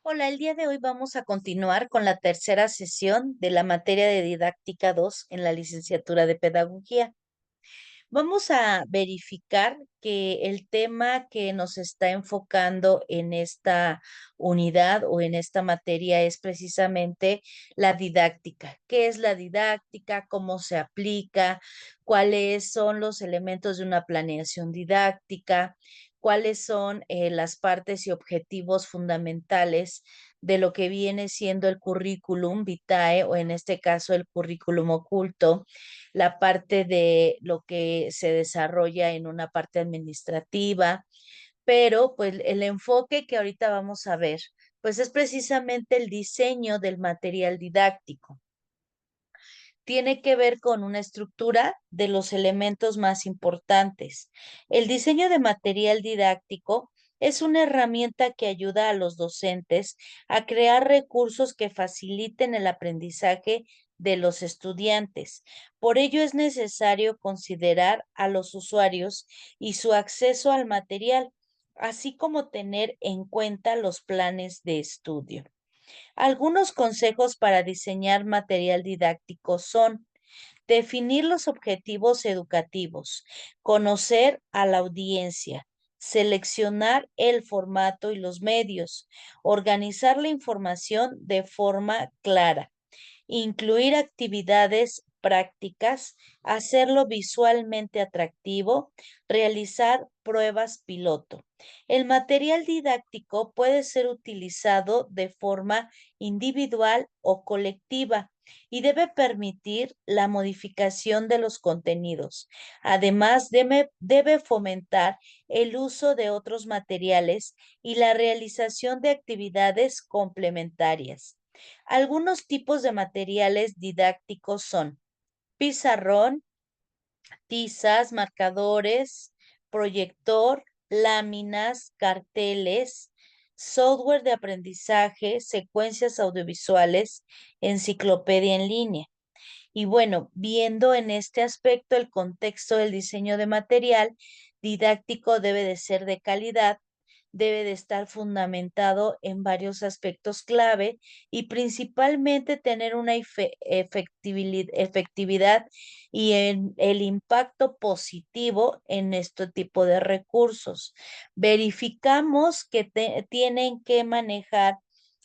Hola, el día de hoy vamos a continuar con la tercera sesión de la materia de Didáctica 2 en la licenciatura de Pedagogía. Vamos a verificar que el tema que nos está enfocando en esta unidad o en esta materia es precisamente la didáctica. ¿Qué es la didáctica? ¿Cómo se aplica? ¿Cuáles son los elementos de una planeación didáctica? ¿Cuáles son las partes y objetivos fundamentales de lo que viene siendo el currículum vitae o en este caso el currículum oculto? La parte de lo que se desarrolla en una parte administrativa, pero pues el enfoque que ahorita vamos a ver, pues es precisamente el diseño del material didáctico. Tiene que ver con una estructura de los elementos más importantes. El diseño de material didáctico es una herramienta que ayuda a los docentes a crear recursos que faciliten el aprendizaje de los estudiantes. Por ello es necesario considerar a los usuarios y su acceso al material, así como tener en cuenta los planes de estudio. Algunos consejos para diseñar material didáctico son definir los objetivos educativos, conocer a la audiencia, seleccionar el formato y los medios, organizar la información de forma clara, incluir actividades prácticas, hacerlo visualmente atractivo, realizar pruebas piloto. El material didáctico puede ser utilizado de forma individual o colectiva y debe permitir la modificación de los contenidos. Además, debe fomentar el uso de otros materiales y la realización de actividades complementarias. Algunos tipos de materiales didácticos son pizarrón, tizas, marcadores, proyector, láminas, carteles, software de aprendizaje, secuencias audiovisuales, enciclopedia en línea. Y bueno, viendo en este aspecto el contexto del diseño de material didáctico debe de ser de calidad, debe de estar fundamentado en varios aspectos clave y principalmente tener una efectividad y en el impacto positivo en este tipo de recursos. Verificamos que tienen que manejar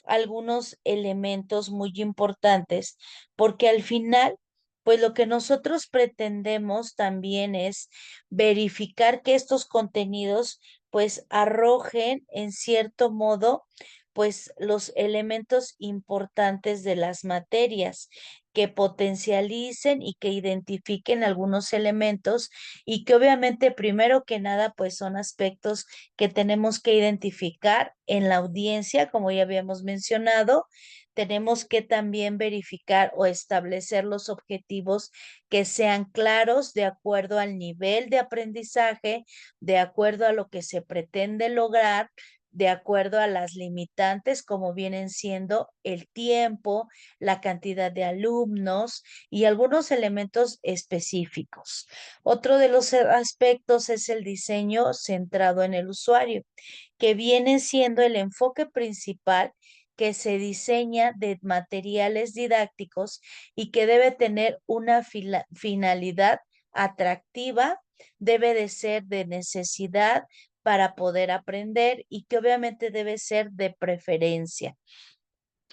algunos elementos muy importantes porque al final, pues lo que nosotros pretendemos también es verificar que estos contenidos pues arrojen en cierto modo pues los elementos importantes de las materias, que potencialicen y que identifiquen algunos elementos y que obviamente primero que nada pues son aspectos que tenemos que identificar en la audiencia, como ya habíamos mencionado. Tenemos que también verificar o establecer los objetivos que sean claros de acuerdo al nivel de aprendizaje, de acuerdo a lo que se pretende lograr, de acuerdo a las limitantes como vienen siendo el tiempo, la cantidad de alumnos y algunos elementos específicos. Otro de los aspectos es el diseño centrado en el usuario, que viene siendo el enfoque principal que se diseña de materiales didácticos y que debe tener una finalidad atractiva, debe de ser de necesidad para poder aprender y que obviamente debe ser de preferencia.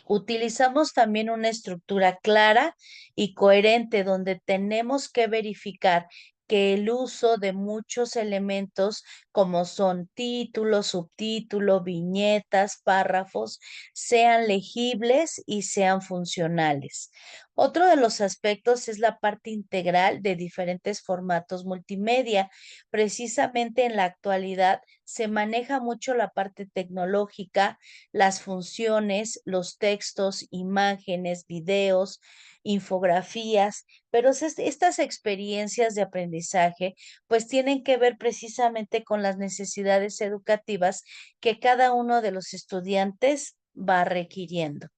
Utilizamos también una estructura clara y coherente donde tenemos que verificar que el uso de muchos elementos como son títulos, subtítulos, viñetas, párrafos, sean legibles y sean funcionales. Otro de los aspectos es la parte integral de diferentes formatos multimedia. Precisamente en la actualidad se maneja mucho la parte tecnológica, las funciones, los textos, imágenes, videos, infografías, pero estas experiencias de aprendizaje pues tienen que ver precisamente con las necesidades educativas que cada uno de los estudiantes va requiriendo.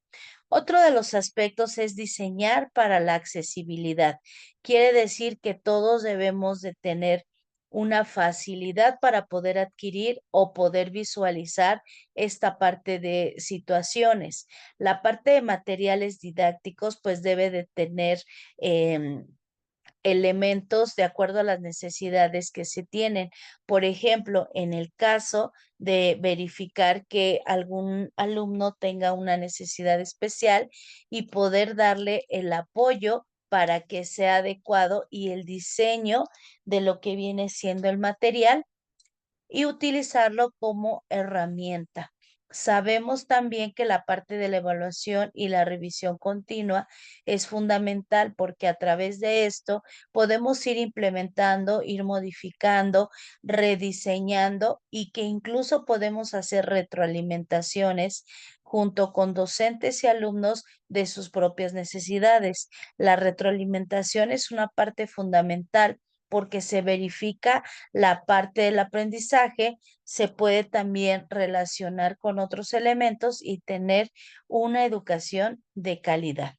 Otro de los aspectos es diseñar para la accesibilidad. Quiere decir que todos debemos de tener una facilidad para poder adquirir o poder visualizar esta parte de situaciones. La parte de materiales didácticos, pues debe de tener elementos de acuerdo a las necesidades que se tienen. Por ejemplo, en el caso de verificar que algún alumno tenga una necesidad especial y poder darle el apoyo para que sea adecuado y el diseño de lo que viene siendo el material y utilizarlo como herramienta. Sabemos también que la parte de la evaluación y la revisión continua es fundamental porque a través de esto podemos ir implementando, ir modificando, rediseñando y que incluso podemos hacer retroalimentaciones junto con docentes y alumnos de sus propias necesidades. La retroalimentación es una parte fundamental porque se verifica la parte del aprendizaje, se puede también relacionar con otros elementos y tener una educación de calidad.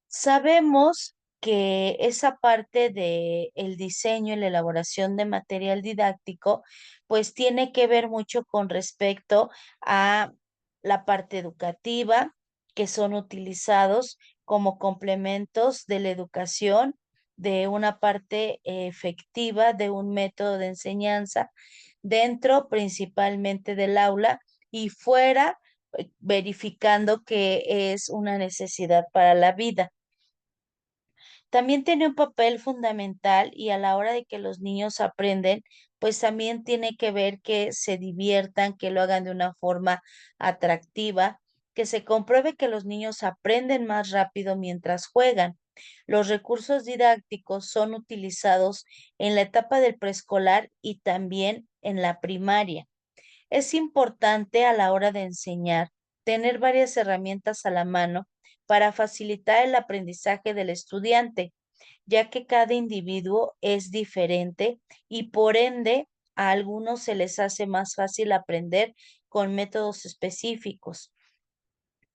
Sabemos que esa parte de el diseño y la elaboración de material didáctico, pues tiene que ver mucho con respecto a la parte educativa, que son utilizados como complementos de la educación, de una parte efectiva de un método de enseñanza dentro principalmente del aula y fuera, verificando que es una necesidad para la vida. También tiene un papel fundamental y a la hora de que los niños aprenden, pues también tiene que ver que se diviertan, que lo hagan de una forma atractiva, que se compruebe que los niños aprenden más rápido mientras juegan. Los recursos didácticos son utilizados en la etapa del preescolar y también en la primaria. Es importante a la hora de enseñar tener varias herramientas a la mano para facilitar el aprendizaje del estudiante, ya que cada individuo es diferente y por ende a algunos se les hace más fácil aprender con métodos específicos.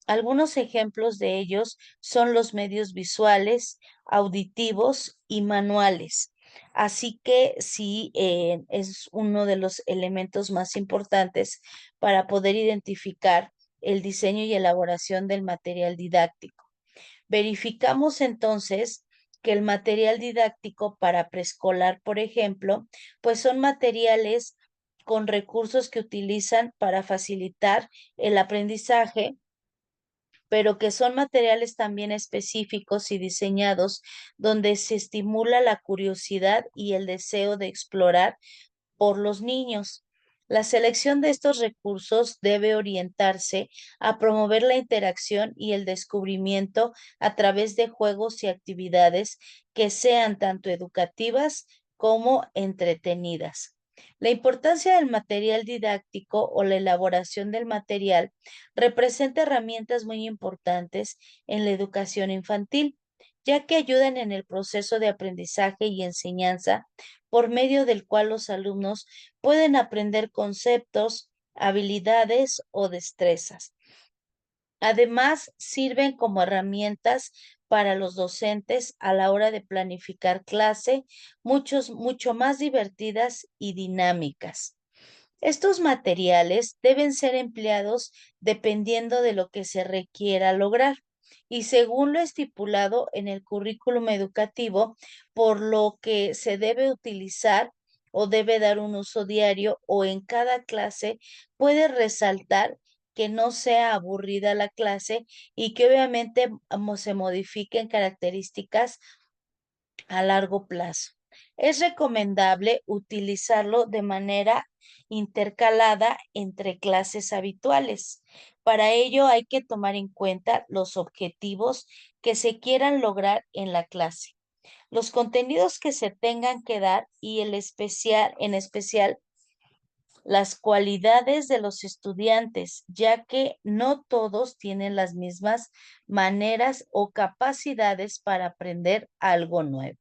Algunos ejemplos de ellos son los medios visuales, auditivos y manuales. Así que sí, es uno de los elementos más importantes para poder identificar el diseño y elaboración del material didáctico. Verificamos entonces que el material didáctico para preescolar, por ejemplo, pues son materiales con recursos que utilizan para facilitar el aprendizaje, pero que son materiales también específicos y diseñados donde se estimula la curiosidad y el deseo de explorar por los niños. La selección de estos recursos debe orientarse a promover la interacción y el descubrimiento a través de juegos y actividades que sean tanto educativas como entretenidas. La importancia del material didáctico o la elaboración del material representa herramientas muy importantes en la educación infantil, ya que ayudan en el proceso de aprendizaje y enseñanza por medio del cual los alumnos pueden aprender conceptos, habilidades o destrezas. Además, sirven como herramientas para los docentes a la hora de planificar clase, mucho más divertidas y dinámicas. Estos materiales deben ser empleados dependiendo de lo que se requiera lograr y según lo estipulado en el currículum educativo, por lo que se debe utilizar o debe dar un uso diario o en cada clase puede resaltar que no sea aburrida la clase y que obviamente se modifiquen características a largo plazo. Es recomendable utilizarlo de manera intercalada entre clases habituales. Para ello hay que tomar en cuenta los objetivos que se quieran lograr en la clase, los contenidos que se tengan que dar y en especial las cualidades de los estudiantes, ya que no todos tienen las mismas maneras o capacidades para aprender algo nuevo.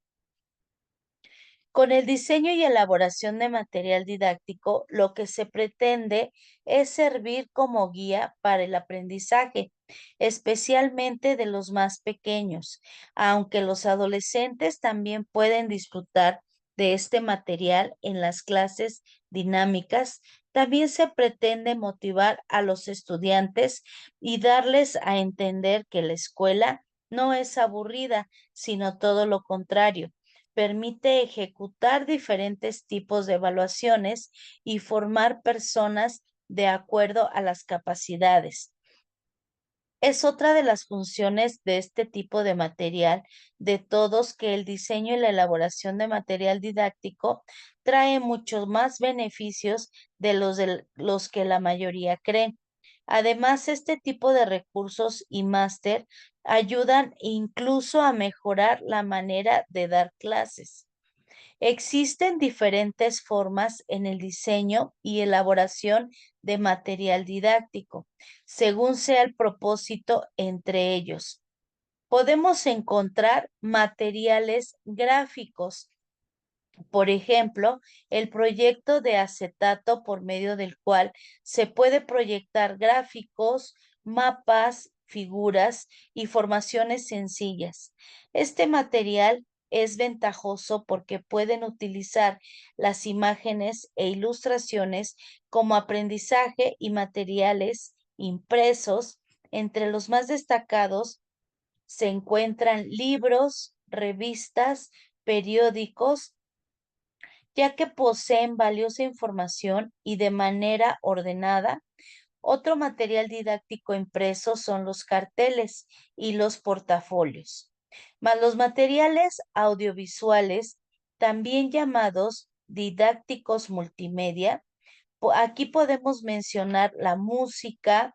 Con el diseño y elaboración de material didáctico, lo que se pretende es servir como guía para el aprendizaje, especialmente de los más pequeños, aunque los adolescentes también pueden disfrutar de este material en las clases dinámicas, también se pretende motivar a los estudiantes y darles a entender que la escuela no es aburrida, sino todo lo contrario. Permite ejecutar diferentes tipos de evaluaciones y formar personas de acuerdo a las capacidades. Es otra de las funciones de este tipo de material, de todos, que el diseño y la elaboración de material didáctico trae muchos más beneficios de los que la mayoría creen. Además, este tipo de recursos y máster ayudan incluso a mejorar la manera de dar clases. Existen diferentes formas en el diseño y elaboración de material didáctico, según sea el propósito entre ellos. Podemos encontrar materiales gráficos, por ejemplo, el proyecto de acetato, por medio del cual se puede proyectar gráficos, mapas, figuras y formaciones sencillas. Este material es ventajoso porque pueden utilizar las imágenes e ilustraciones como aprendizaje y materiales impresos. Entre los más destacados se encuentran libros, revistas, periódicos, ya que poseen valiosa información y de manera ordenada. Otro material didáctico impreso son los carteles y los portafolios, más los materiales audiovisuales, también llamados didácticos multimedia. Aquí podemos mencionar la música,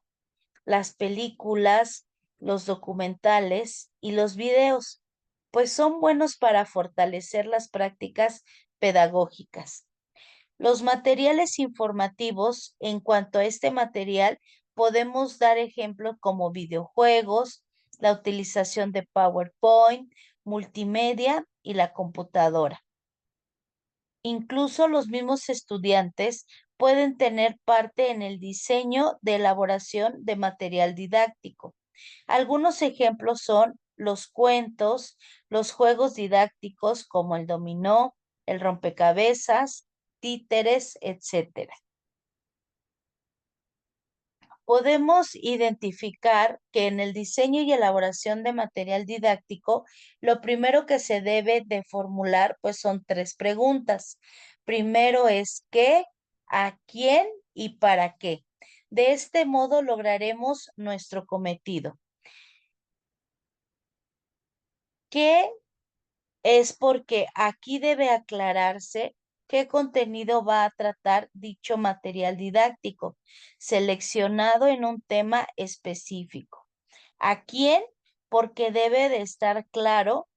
las películas, los documentales y los videos, pues son buenos para fortalecer las prácticas pedagógicas. Los materiales informativos, en cuanto a este material, podemos dar ejemplos como videojuegos, la utilización de PowerPoint, multimedia y la computadora. Incluso los mismos estudiantes pueden tener parte en el diseño de elaboración de material didáctico. Algunos ejemplos son los cuentos, los juegos didácticos como el dominó, el rompecabezas, títeres, etcétera. Podemos identificar que en el diseño y elaboración de material didáctico, lo primero que se debe de formular, pues son tres preguntas. Primero es ¿qué, a quién y para qué? De este modo lograremos nuestro cometido. ¿Qué? Es porque aquí debe aclararse qué contenido va a tratar dicho material didáctico, seleccionado en un tema específico. ¿A quién? Porque debe de estar claro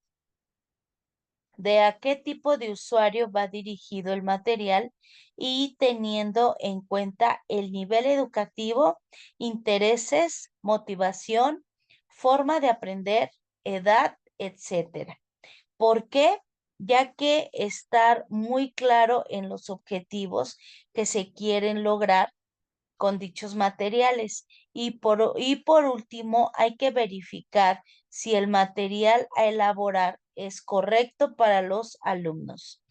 de a qué tipo de usuario va dirigido el material y teniendo en cuenta el nivel educativo, intereses, motivación, forma de aprender, edad, etcétera. ¿Por qué? Ya que estar muy claro en los objetivos que se quieren lograr con dichos materiales. Y por último, hay que verificar si el material a elaborar es correcto para los alumnos.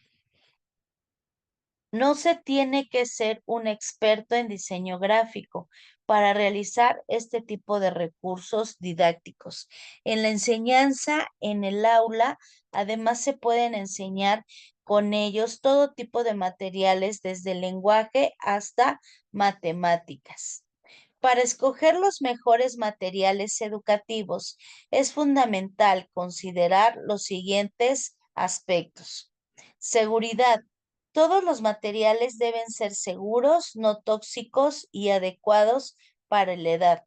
No se tiene que ser un experto en diseño gráfico para realizar este tipo de recursos didácticos. En la enseñanza, en el aula, además se pueden enseñar con ellos todo tipo de materiales, desde el lenguaje hasta matemáticas. Para escoger los mejores materiales educativos, es fundamental considerar los siguientes aspectos. Seguridad. Todos los materiales deben ser seguros, no tóxicos y adecuados para la edad.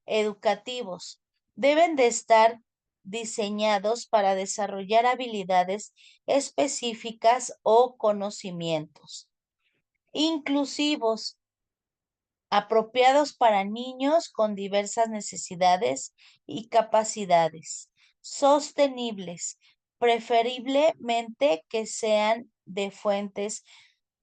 Educativos. Deben de estar diseñados para desarrollar habilidades específicas o conocimientos. Inclusivos, apropiados para niños con diversas necesidades y capacidades. Sostenibles, preferiblemente que sean de fuentes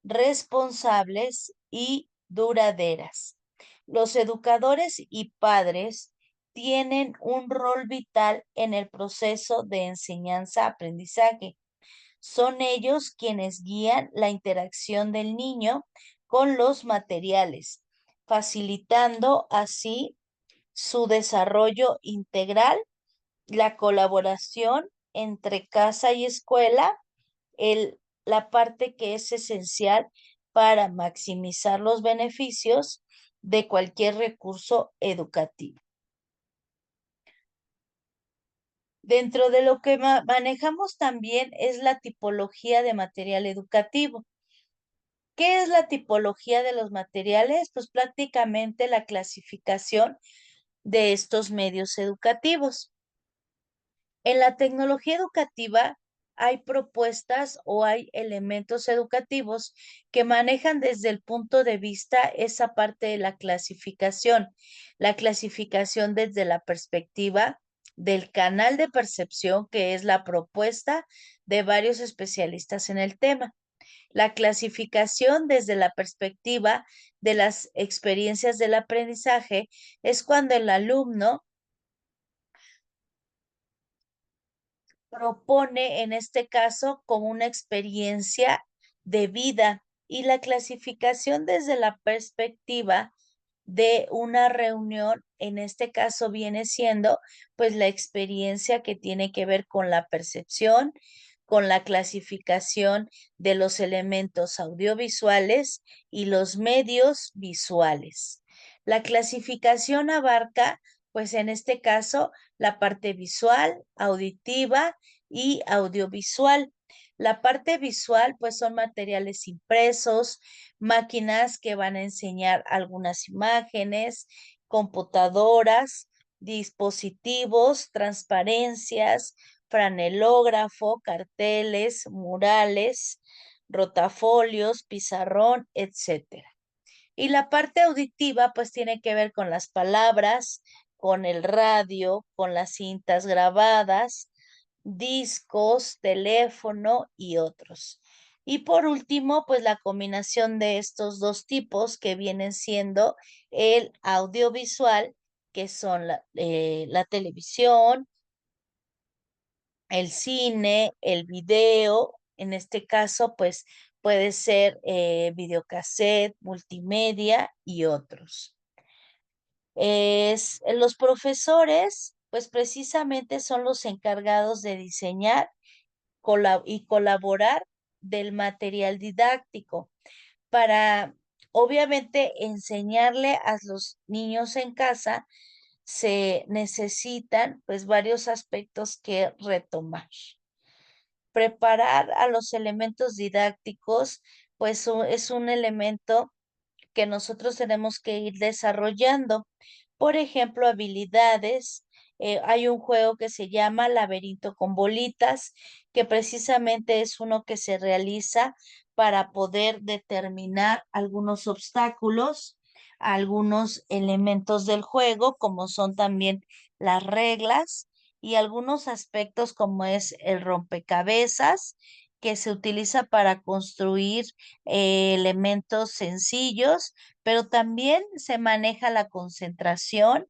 responsables y duraderas. Los educadores y padres tienen un rol vital en el proceso de enseñanza-aprendizaje. Son ellos quienes guían la interacción del niño con los materiales, facilitando así su desarrollo integral, la colaboración entre casa y escuela, el, la parte que es esencial para maximizar los beneficios de cualquier recurso educativo. Dentro de lo que manejamos también es la tipología de material educativo. ¿Qué es la tipología de los materiales? Pues prácticamente la clasificación de estos medios educativos. En la tecnología educativa hay propuestas o hay elementos educativos que manejan desde el punto de vista esa parte de la clasificación desde la perspectiva del canal de percepción, que es la propuesta de varios especialistas en el tema. La clasificación desde la perspectiva de las experiencias del aprendizaje es cuando el alumno propone, en este caso, como una experiencia de vida, y la clasificación desde la perspectiva de una reunión, en este caso viene siendo pues la experiencia que tiene que ver con la percepción, con la clasificación de los elementos audiovisuales y los medios visuales. La clasificación abarca, pues en este caso, la parte visual, auditiva y audiovisual. La parte visual, pues son materiales impresos, máquinas que van a enseñar algunas imágenes, computadoras, dispositivos, transparencias, franelógrafo, carteles, murales, rotafolios, pizarrón, etcétera. Y la parte auditiva, pues tiene que ver con las palabras, con el radio, con las cintas grabadas, discos, teléfono y otros. Y por último, pues la combinación de estos dos tipos que vienen siendo el audiovisual, que son la televisión, el cine, el video, en este caso, pues puede ser videocassette, multimedia y otros. Los profesores, pues precisamente son los encargados de diseñar y colaborar del material didáctico para, obviamente, enseñarle a los niños en casa. Se necesitan pues varios aspectos que retomar. Preparar a los elementos didácticos, pues es un elemento que nosotros tenemos que ir desarrollando. Por ejemplo, habilidades. Hay un juego que se llama Laberinto con bolitas, que precisamente es uno que se realiza para poder determinar algunos obstáculos, algunos elementos del juego, como son también las reglas y algunos aspectos como es el rompecabezas, que se utiliza para construir elementos sencillos, pero también se maneja la concentración,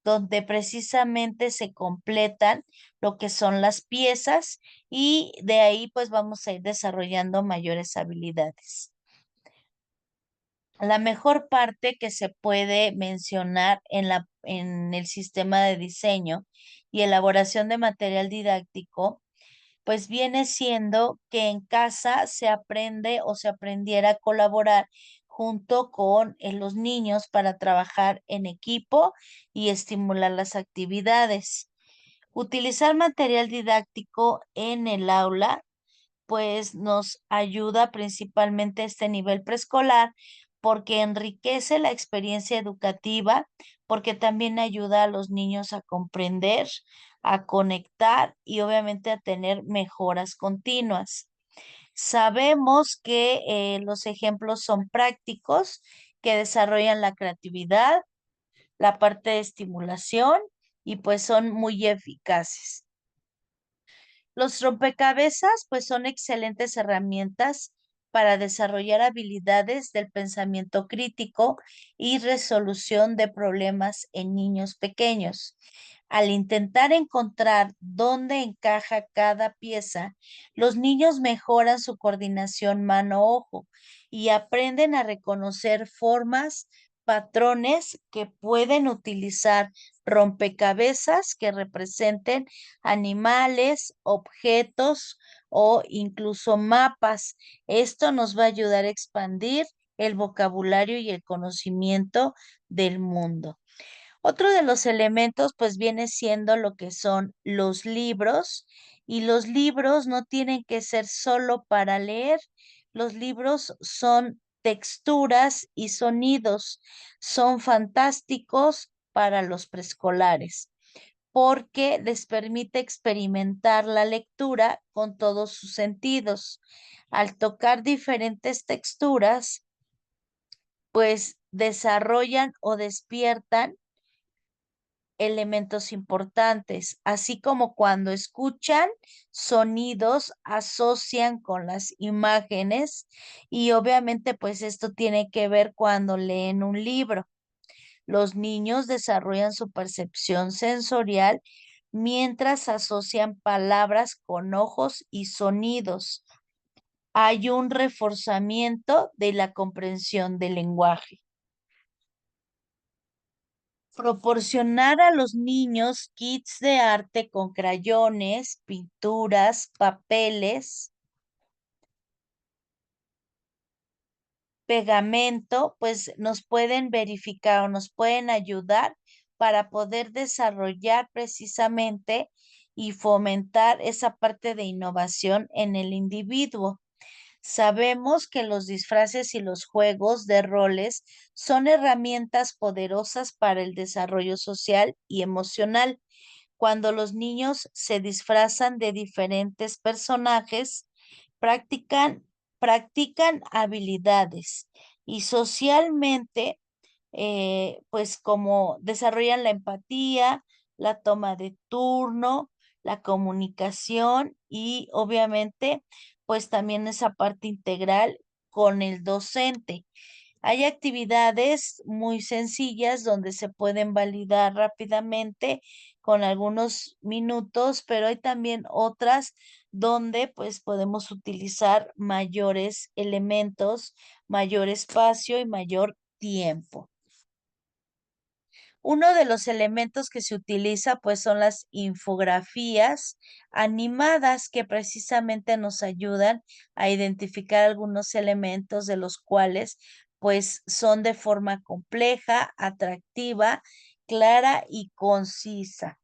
donde precisamente se completan lo que son las piezas, y de ahí pues vamos a ir desarrollando mayores habilidades. La mejor parte que se puede mencionar en el sistema de diseño y elaboración de material didáctico, pues viene siendo que en casa se aprende o se aprendiera a colaborar junto con los niños para trabajar en equipo y estimular las actividades. Utilizar material didáctico en el aula pues nos ayuda principalmente a este nivel preescolar porque enriquece la experiencia educativa, porque también ayuda a los niños a comprender, a conectar y obviamente a tener mejoras continuas. Sabemos que los ejemplos son prácticos, que desarrollan la creatividad, la parte de estimulación y pues son muy eficaces. Los rompecabezas, pues son excelentes herramientas para desarrollar habilidades del pensamiento crítico y resolución de problemas en niños pequeños. Al intentar encontrar dónde encaja cada pieza, los niños mejoran su coordinación mano-ojo y aprenden a reconocer formas, patrones que pueden utilizar rompecabezas que representen animales, objetos o incluso mapas. Esto nos va a ayudar a expandir el vocabulario y el conocimiento del mundo. Otro de los elementos pues viene siendo lo que son los libros, y los libros no tienen que ser solo para leer. Los libros son texturas y sonidos, son fantásticos para los preescolares porque les permite experimentar la lectura con todos sus sentidos. Al tocar diferentes texturas, pues desarrollan o despiertan elementos importantes, así como cuando escuchan sonidos, asocian con las imágenes, y obviamente pues esto tiene que ver cuando leen un libro. Los niños desarrollan su percepción sensorial mientras asocian palabras con ojos y sonidos. Hay un reforzamiento de la comprensión del lenguaje. Proporcionar a los niños kits de arte con crayones, pinturas, papeles, pegamento, pues nos pueden verificar o nos pueden ayudar para poder desarrollar precisamente y fomentar esa parte de innovación en el individuo. Sabemos que los disfraces y los juegos de roles son herramientas poderosas para el desarrollo social y emocional. Cuando los niños se disfrazan de diferentes personajes, practican, practican habilidades y socialmente, pues como desarrollan la empatía, la toma de turno, la comunicación y obviamente, pues también esa parte integral con el docente. Hay actividades muy sencillas donde se pueden validar rápidamente con algunos minutos, pero hay también otras donde pues podemos utilizar mayores elementos, mayor espacio y mayor tiempo. Uno de los elementos que se utiliza pues son las infografías animadas que precisamente nos ayudan a identificar algunos elementos de los cuales pues son de forma compleja, atractiva, clara y concisa.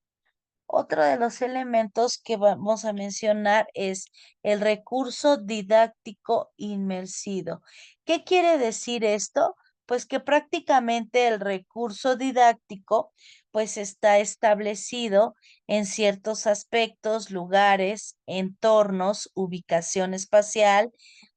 Otro de los elementos que vamos a mencionar es el recurso didáctico inmersivo. ¿Qué quiere decir esto? Pues que prácticamente el recurso didáctico pues está establecido en ciertos aspectos, lugares, entornos, ubicación espacial,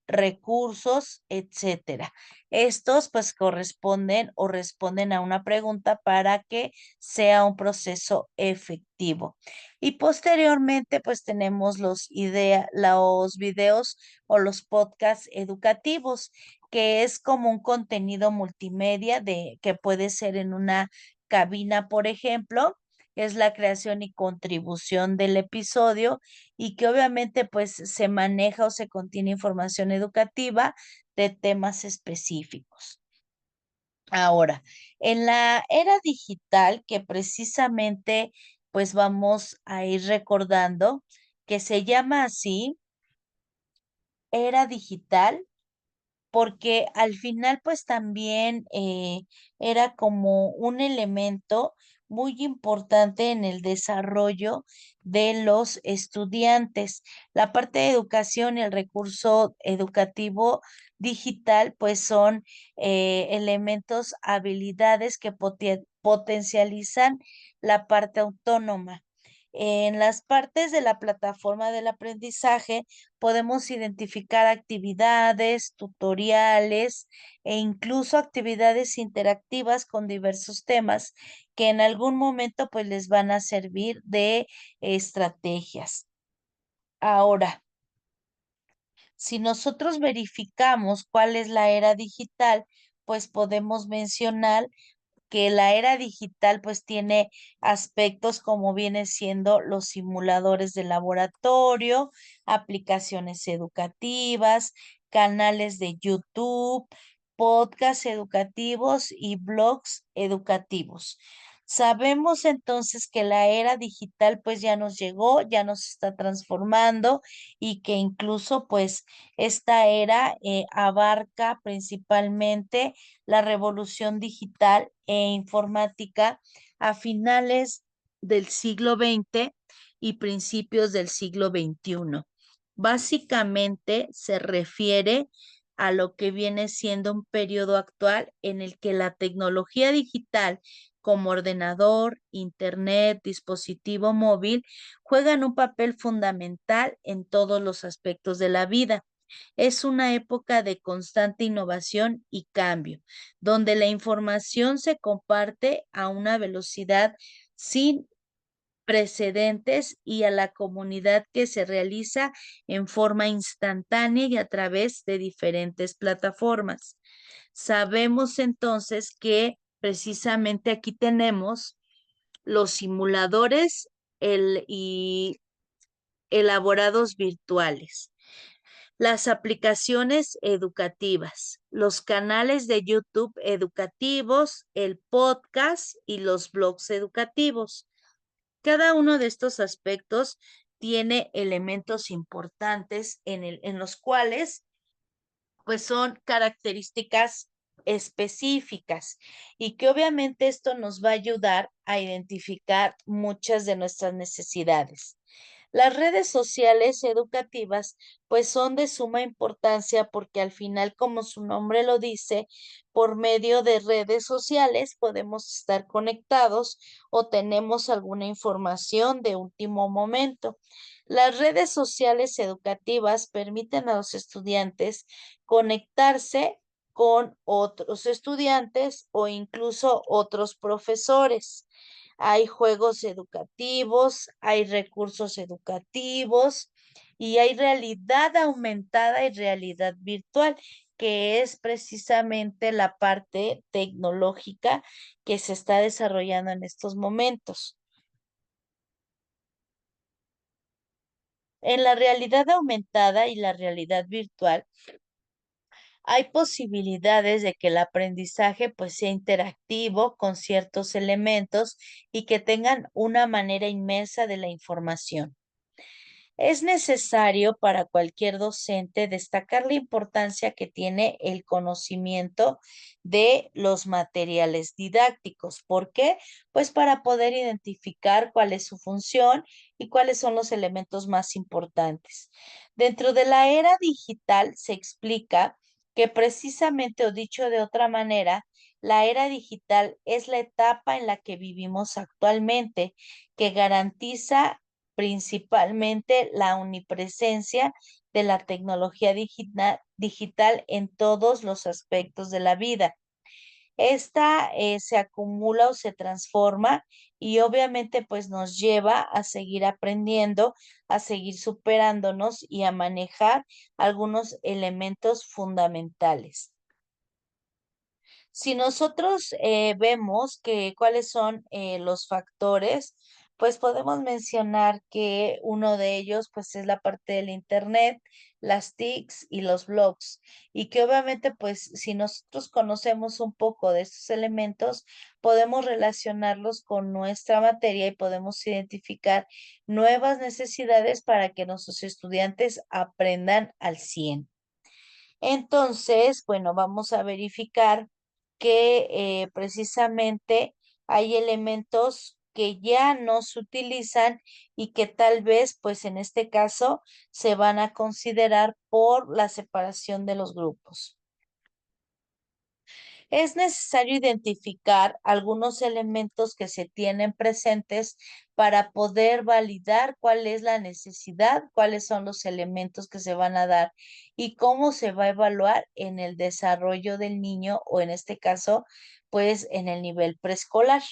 recursos, etcétera. Estos pues corresponden o responden a una pregunta para que sea un proceso efectivo. Y posteriormente, pues tenemos los videos o los podcasts educativos, que es como un contenido multimedia que puede ser en una cabina, por ejemplo. Es la creación y contribución del episodio y que obviamente pues se maneja o se contiene información educativa de temas específicos. Ahora, en la era digital, que precisamente pues vamos a ir recordando, que se llama así, era digital, porque al final pues también era como un elemento muy importante en el desarrollo de los estudiantes. La parte de educación y el recurso educativo digital pues son elementos, habilidades que potencializan la parte autónoma. En las partes de la plataforma del aprendizaje podemos identificar actividades, tutoriales e incluso actividades interactivas con diversos temas que en algún momento pues les van a servir de estrategias. Ahora, si nosotros verificamos cuál es la era digital, pues podemos mencionar que la era digital pues tiene aspectos como viene siendo los simuladores de laboratorio, aplicaciones educativas, canales de YouTube, podcasts educativos y blogs educativos. Sabemos entonces que la era digital pues ya nos llegó, ya nos está transformando y que incluso pues esta era abarca principalmente la revolución digital e informática a finales del siglo XX y principios del siglo XXI. Básicamente se refiere a lo que viene siendo un periodo actual en el que la tecnología digital como ordenador, internet, dispositivo móvil, juegan un papel fundamental en todos los aspectos de la vida. Es una época de constante innovación y cambio, donde la información se comparte a una velocidad sin precedentes y a la comunidad que se realiza en forma instantánea y a través de diferentes plataformas. Sabemos entonces que precisamente aquí tenemos los simuladores y elaborados virtuales, las aplicaciones educativas, los canales de YouTube educativos, el podcast y los blogs educativos. Cada uno de estos aspectos tiene elementos importantes en los cuales pues son características específicas y que obviamente esto nos va a ayudar a identificar muchas de nuestras necesidades. Las redes sociales educativas pues son de suma importancia porque al final, como su nombre lo dice, por medio de redes sociales podemos estar conectados o tenemos alguna información de último momento. Las redes sociales educativas permiten a los estudiantes conectarse con otros estudiantes o incluso otros profesores. Hay juegos educativos, hay recursos educativos y hay realidad aumentada y realidad virtual, que es precisamente la parte tecnológica que se está desarrollando en estos momentos. En la realidad aumentada y la realidad virtual, hay posibilidades de que el aprendizaje pues sea interactivo con ciertos elementos y que tengan una manera inmersa de la información. Es necesario para cualquier docente destacar la importancia que tiene el conocimiento de los materiales didácticos. ¿Por qué? Pues para poder identificar cuál es su función y cuáles son los elementos más importantes. Dentro de la era digital se explica que precisamente, o dicho de otra manera, la era digital es la etapa en la que vivimos actualmente, que garantiza principalmente la omnipresencia de la tecnología digital en todos los aspectos de la vida. Esta se acumula o se transforma y obviamente pues nos lleva a seguir aprendiendo, a seguir superándonos y a manejar algunos elementos fundamentales. Si nosotros vemos que cuáles son los factores, pues podemos mencionar que uno de ellos pues es la parte del internet, las TICs y los blogs, y que obviamente pues si nosotros conocemos un poco de estos elementos, podemos relacionarlos con nuestra materia y podemos identificar nuevas necesidades para que nuestros estudiantes aprendan al 100. Entonces, bueno, vamos a verificar que precisamente hay elementos que ya no se utilizan y que tal vez, pues en este caso, se van a considerar por la separación de los grupos. Es necesario identificar algunos elementos que se tienen presentes para poder validar cuál es la necesidad, cuáles son los elementos que se van a dar y cómo se va a evaluar en el desarrollo del niño o en este caso, pues en el nivel preescolar.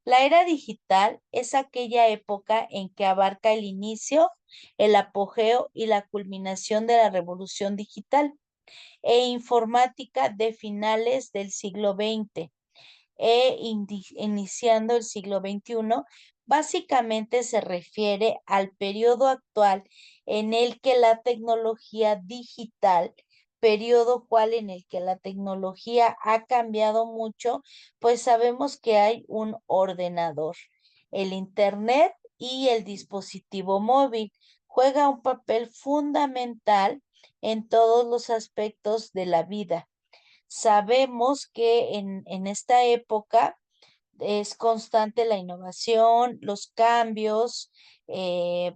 La era digital es aquella época en que abarca el inicio, el apogeo y la culminación de la revolución digital. e informática de finales del siglo XX iniciando el siglo XXI, básicamente se refiere al periodo actual en el que la tecnología digital, periodo cual en el que la tecnología ha cambiado mucho, pues sabemos que hay un ordenador, el Internet y el dispositivo móvil. Juega un papel fundamental en todos los aspectos de la vida. Sabemos que en esta época es constante la innovación, los cambios,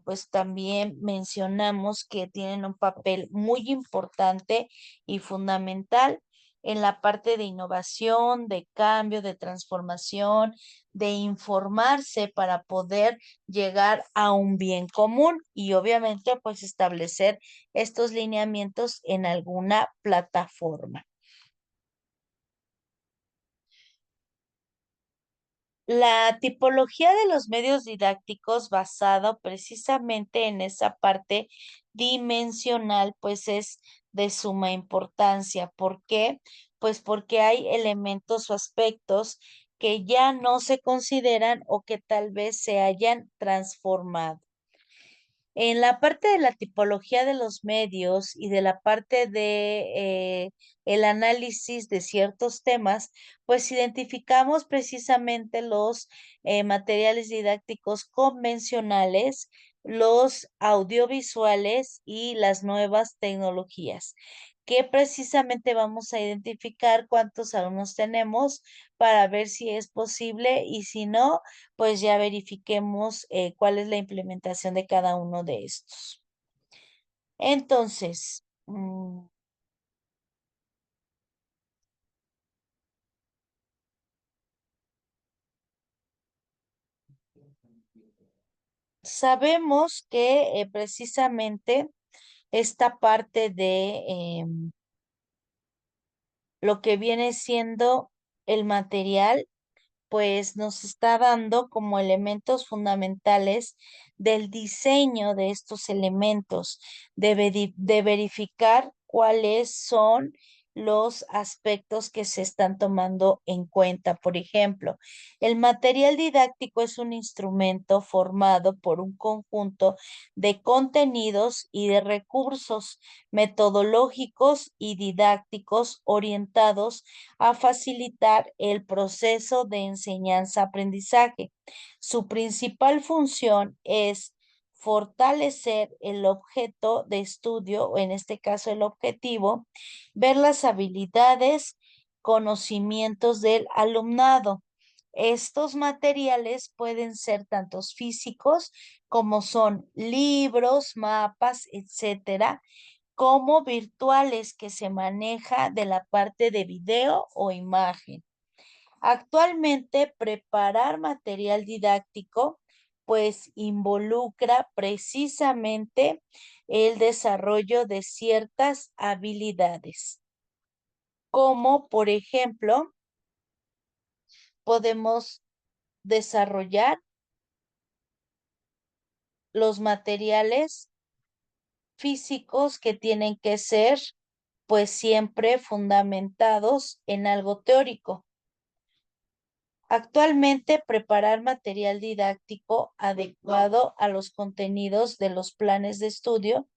pues también mencionamos que tienen un papel muy importante y fundamental en la parte de innovación, de cambio, de transformación, de informarse para poder llegar a un bien común y obviamente pues establecer estos lineamientos en alguna plataforma. La tipología de los medios didácticos basado precisamente en esa parte dimensional, pues es de suma importancia. ¿Por qué? Pues porque hay elementos o aspectos que ya no se consideran o que tal vez se hayan transformado. En la parte de la tipología de los medios y de la parte de el análisis de ciertos temas, pues identificamos precisamente los materiales didácticos convencionales, los audiovisuales y las nuevas tecnologías, que precisamente vamos a identificar cuántos alumnos tenemos para ver si es posible y si no, pues ya verifiquemos cuál es la implementación de cada uno de estos. Entonces, sabemos que precisamente esta parte de lo que viene siendo el material pues nos está dando como elementos fundamentales del diseño de estos elementos, de verificar cuáles son los aspectos que se están tomando en cuenta. Por ejemplo, el material didáctico es un instrumento formado por un conjunto de contenidos y de recursos metodológicos y didácticos orientados a facilitar el proceso de enseñanza-aprendizaje. Su principal función es fortalecer el objeto de estudio, o en este caso el objetivo, ver las habilidades, conocimientos del alumnado. Estos materiales pueden ser tantos físicos como son libros, mapas, etcétera, como virtuales que se maneja de la parte de video o imagen. Actualmente, preparar material didáctico pues involucra precisamente el desarrollo de ciertas habilidades, como por ejemplo, podemos desarrollar los materiales físicos que tienen que ser pues siempre fundamentados en algo teórico. Actualmente, preparar material didáctico adecuado a los contenidos de los planes de estudio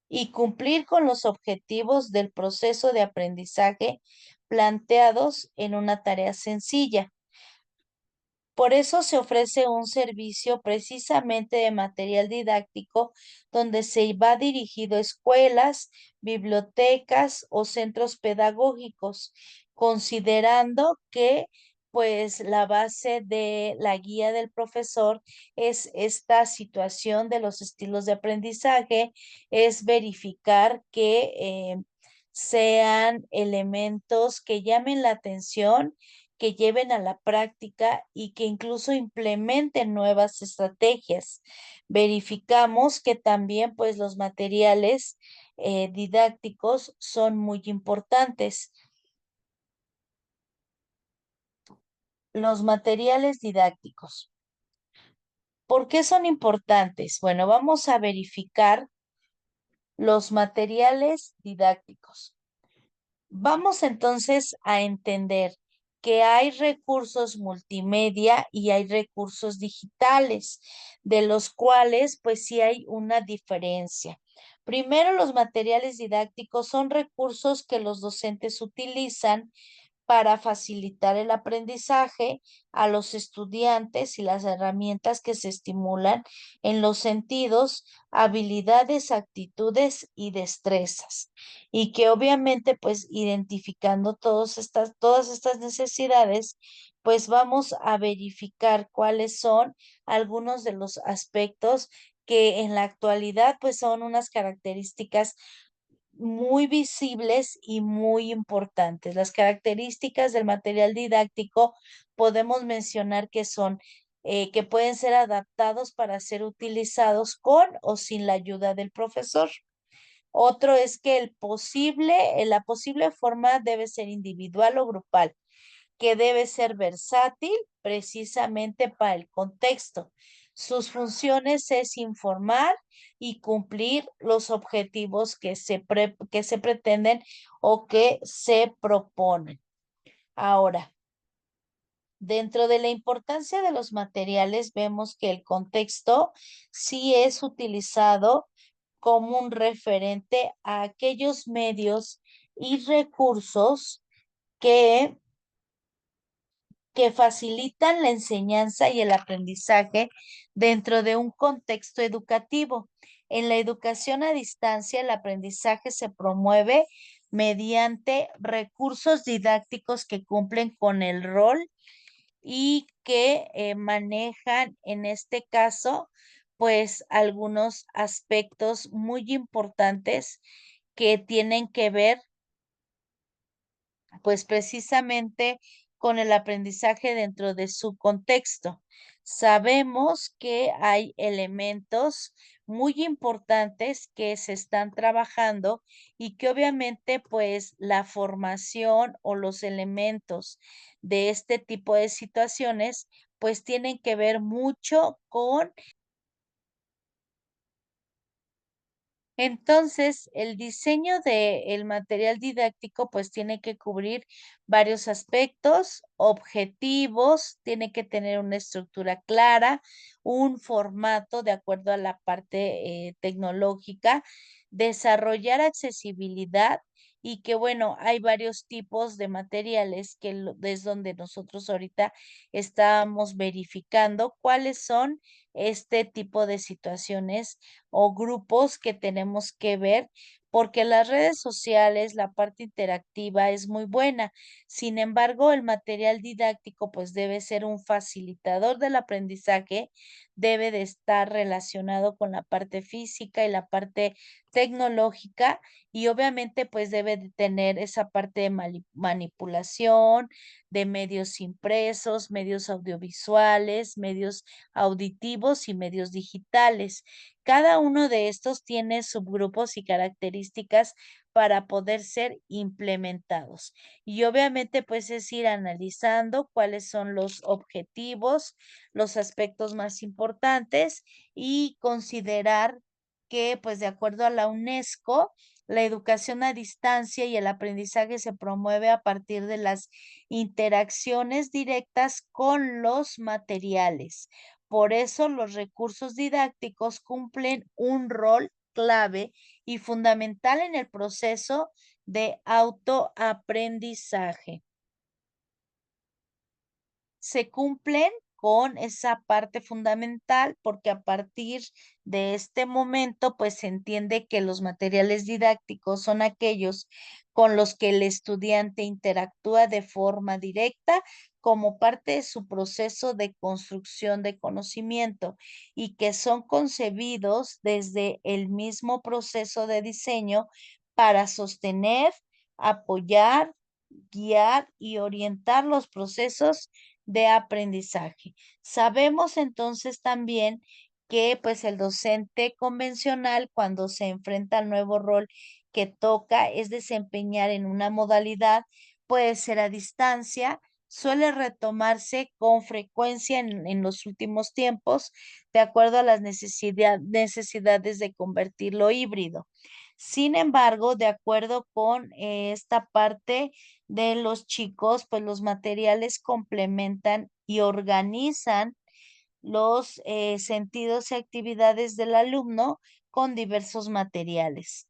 y cumplir con los objetivos del proceso de aprendizaje planteados en una tarea sencilla. Por eso se ofrece un servicio precisamente de material didáctico donde se va dirigido a escuelas, bibliotecas o centros pedagógicos, considerando que pues la base de la guía del profesor es esta situación de los estilos de aprendizaje, es verificar que sean elementos que llamen la atención, que lleven a la práctica y que incluso implementen nuevas estrategias. Verificamos que también pues los materiales didácticos son muy importantes. Los materiales didácticos. ¿Por qué son importantes? Bueno, vamos a verificar los materiales didácticos. Vamos entonces a entender que hay recursos multimedia y hay recursos digitales, de los cuales pues sí hay una diferencia. Primero, los materiales didácticos son recursos que los docentes utilizan para facilitar el aprendizaje a los estudiantes y las herramientas que se estimulan en los sentidos, habilidades, actitudes y destrezas. Y que obviamente, pues identificando todas estas necesidades, pues vamos a verificar cuáles son algunos de los aspectos que en la actualidad pues son unas características muy visibles y muy importantes. Las características del material didáctico podemos mencionar que son que pueden ser adaptados para ser utilizados con o sin la ayuda del profesor. Otro es que la posible forma debe ser individual o grupal, que debe ser versátil precisamente para el contexto. Sus funciones es informar y cumplir los objetivos que se pretenden o que se proponen. Ahora, dentro de la importancia de los materiales, vemos que el contexto sí es utilizado como un referente a aquellos medios y recursos que que facilitan la enseñanza y el aprendizaje dentro de un contexto educativo. En la educación a distancia, el aprendizaje se promueve mediante recursos didácticos que cumplen con el rol y que manejan, en este caso, pues algunos aspectos muy importantes que tienen que ver pues precisamente con el aprendizaje dentro de su contexto. Sabemos que hay elementos muy importantes que se están trabajando y que obviamente pues la formación o los elementos de este tipo de situaciones pues tienen que ver mucho con entonces, el diseño del material didáctico pues tiene que cubrir varios aspectos, objetivos, tiene que tener una estructura clara, un formato de acuerdo a la parte tecnológica, desarrollar accesibilidad y que bueno, hay varios tipos de materiales es donde nosotros ahorita estamos verificando cuáles son este tipo de situaciones o grupos que tenemos que ver, porque las redes sociales, la parte interactiva es muy buena. Sin embargo, el material didáctico pues debe ser un facilitador del aprendizaje, debe de estar relacionado con la parte física y la parte tecnológica y obviamente pues debe de tener esa parte de manipulación de medios impresos, medios audiovisuales, medios auditivos y medios digitales. Cada uno de estos tiene subgrupos y características para poder ser implementados. Y obviamente, pues es ir analizando cuáles son los objetivos, los aspectos más importantes y considerar que, pues de acuerdo a la UNESCO, la educación a distancia y el aprendizaje se promueve a partir de las interacciones directas con los materiales. Por eso los recursos didácticos cumplen un rol clave y fundamental en el proceso de autoaprendizaje. Se cumplen con esa parte fundamental porque a partir de este momento pues se entiende que los materiales didácticos son aquellos con los que el estudiante interactúa de forma directa como parte de su proceso de construcción de conocimiento y que son concebidos desde el mismo proceso de diseño para sostener, apoyar, guiar y orientar los procesos de aprendizaje. Sabemos entonces también que pues el docente convencional cuando se enfrenta al nuevo rol que toca es desempeñar en una modalidad, puede ser a distancia, suele retomarse con frecuencia en los últimos tiempos, de acuerdo a las necesidades de convertirlo híbrido. Sin embargo, de acuerdo con esta parte de los chicos, pues los materiales complementan y organizan los sentidos y actividades del alumno con diversos materiales.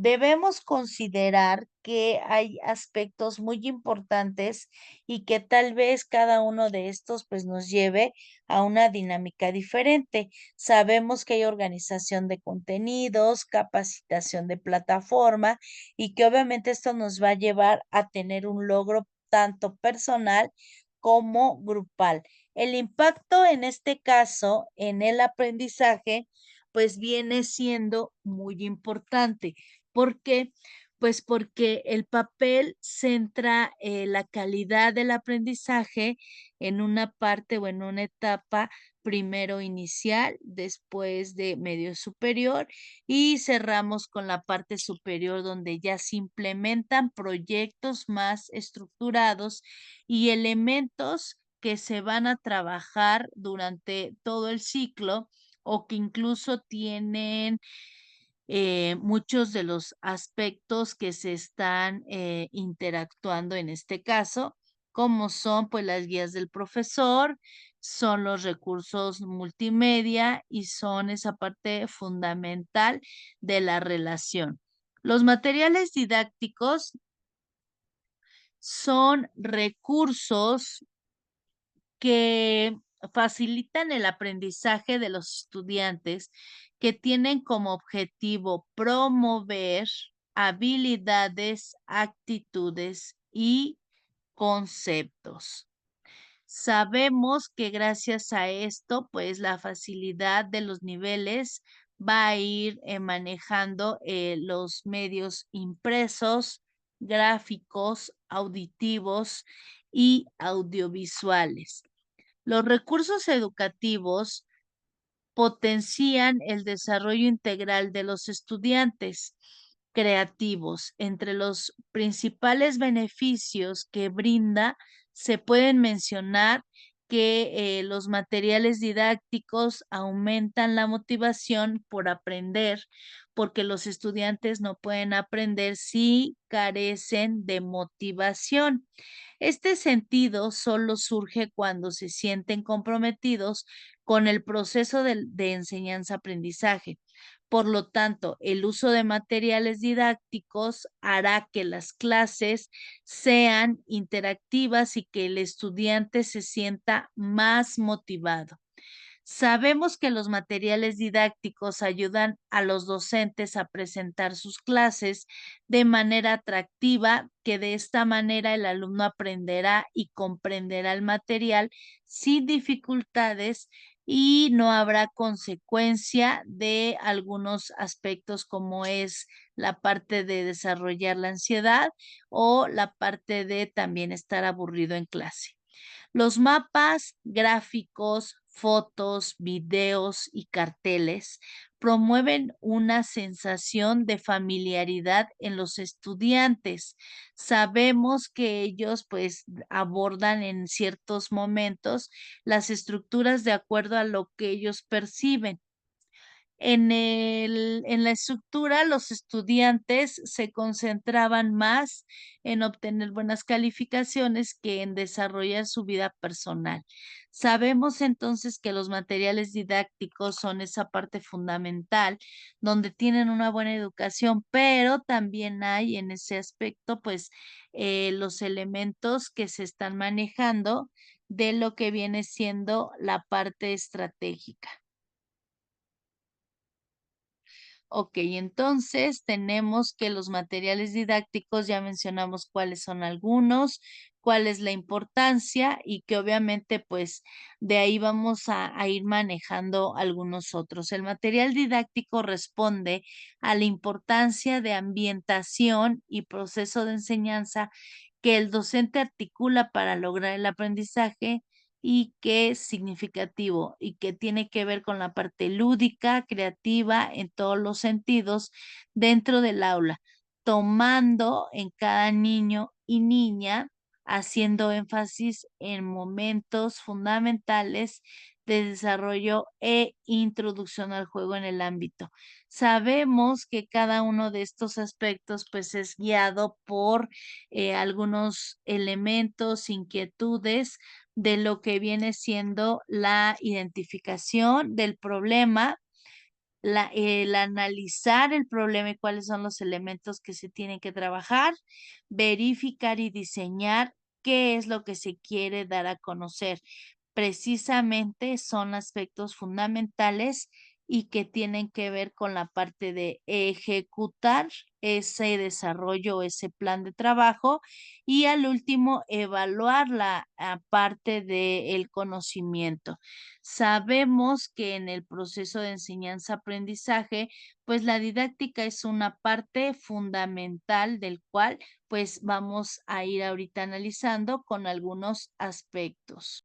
Debemos considerar que hay aspectos muy importantes y que tal vez cada uno de estos pues nos lleve a una dinámica diferente. Sabemos que hay organización de contenidos, capacitación de plataforma y que obviamente esto nos va a llevar a tener un logro tanto personal como grupal. El impacto en este caso en el aprendizaje, pues viene siendo muy importante. ¿Por qué? Pues porque el papel centra la calidad del aprendizaje en una parte o en una etapa primero inicial, después de medio superior y cerramos con la parte superior donde ya se implementan proyectos más estructurados y elementos que se van a trabajar durante todo el ciclo o que incluso tienen muchos de los aspectos que se están interactuando en este caso, como son pues las guías del profesor, son los recursos multimedia y son esa parte fundamental de la relación. Los materiales didácticos son recursos que facilitan el aprendizaje de los estudiantes que tienen como objetivo promover habilidades, actitudes y conceptos. Sabemos que gracias a esto, pues la facilidad de los niveles va a ir manejando los medios impresos, gráficos, auditivos y audiovisuales. Los recursos educativos potencian el desarrollo integral de los estudiantes creativos. Entre los principales beneficios que brinda, se pueden mencionar que los materiales didácticos aumentan la motivación por aprender, porque los estudiantes no pueden aprender si carecen de motivación. Este sentido solo surge cuando se sienten comprometidos con el proceso de enseñanza-aprendizaje. Por lo tanto, el uso de materiales didácticos hará que las clases sean interactivas y que el estudiante se sienta más motivado. Sabemos que los materiales didácticos ayudan a los docentes a presentar sus clases de manera atractiva, que de esta manera el alumno aprenderá y comprenderá el material sin dificultades y no habrá consecuencia de algunos aspectos como es la parte de desarrollar la ansiedad o la parte de también estar aburrido en clase. Los mapas, gráficos, fotos, videos y carteles promueven una sensación de familiaridad en los estudiantes. Sabemos que ellos pues abordan en ciertos momentos las estructuras de acuerdo a lo que ellos perciben. En la estructura, los estudiantes se concentraban más en obtener buenas calificaciones que en desarrollar su vida personal. Sabemos entonces que los materiales didácticos son esa parte fundamental donde tienen una buena educación, pero también hay en ese aspecto, pues, los elementos que se están manejando de lo que viene siendo la parte estratégica. Ok, entonces tenemos que los materiales didácticos, ya mencionamos cuáles son algunos, cuál es la importancia y que obviamente pues de ahí vamos a ir manejando algunos otros. El material didáctico responde a la importancia de ambientación y proceso de enseñanza que el docente articula para lograr el aprendizaje y que es significativo y que tiene que ver con la parte lúdica, creativa, en todos los sentidos dentro del aula, tomando en cada niño y niña, haciendo énfasis en momentos fundamentales de desarrollo e introducción al juego en el ámbito. Sabemos que cada uno de estos aspectos pues es guiado por algunos elementos, inquietudes de lo que viene siendo la identificación del problema, el analizar el problema y cuáles son los elementos que se tienen que trabajar, verificar y diseñar qué es lo que se quiere dar a conocer. Precisamente son aspectos fundamentales y que tienen que ver con la parte de ejecutar ese desarrollo, ese plan de trabajo y al último evaluar la parte del conocimiento. Sabemos que en el proceso de enseñanza-aprendizaje, pues la didáctica es una parte fundamental del cual pues vamos a ir ahorita analizando con algunos aspectos.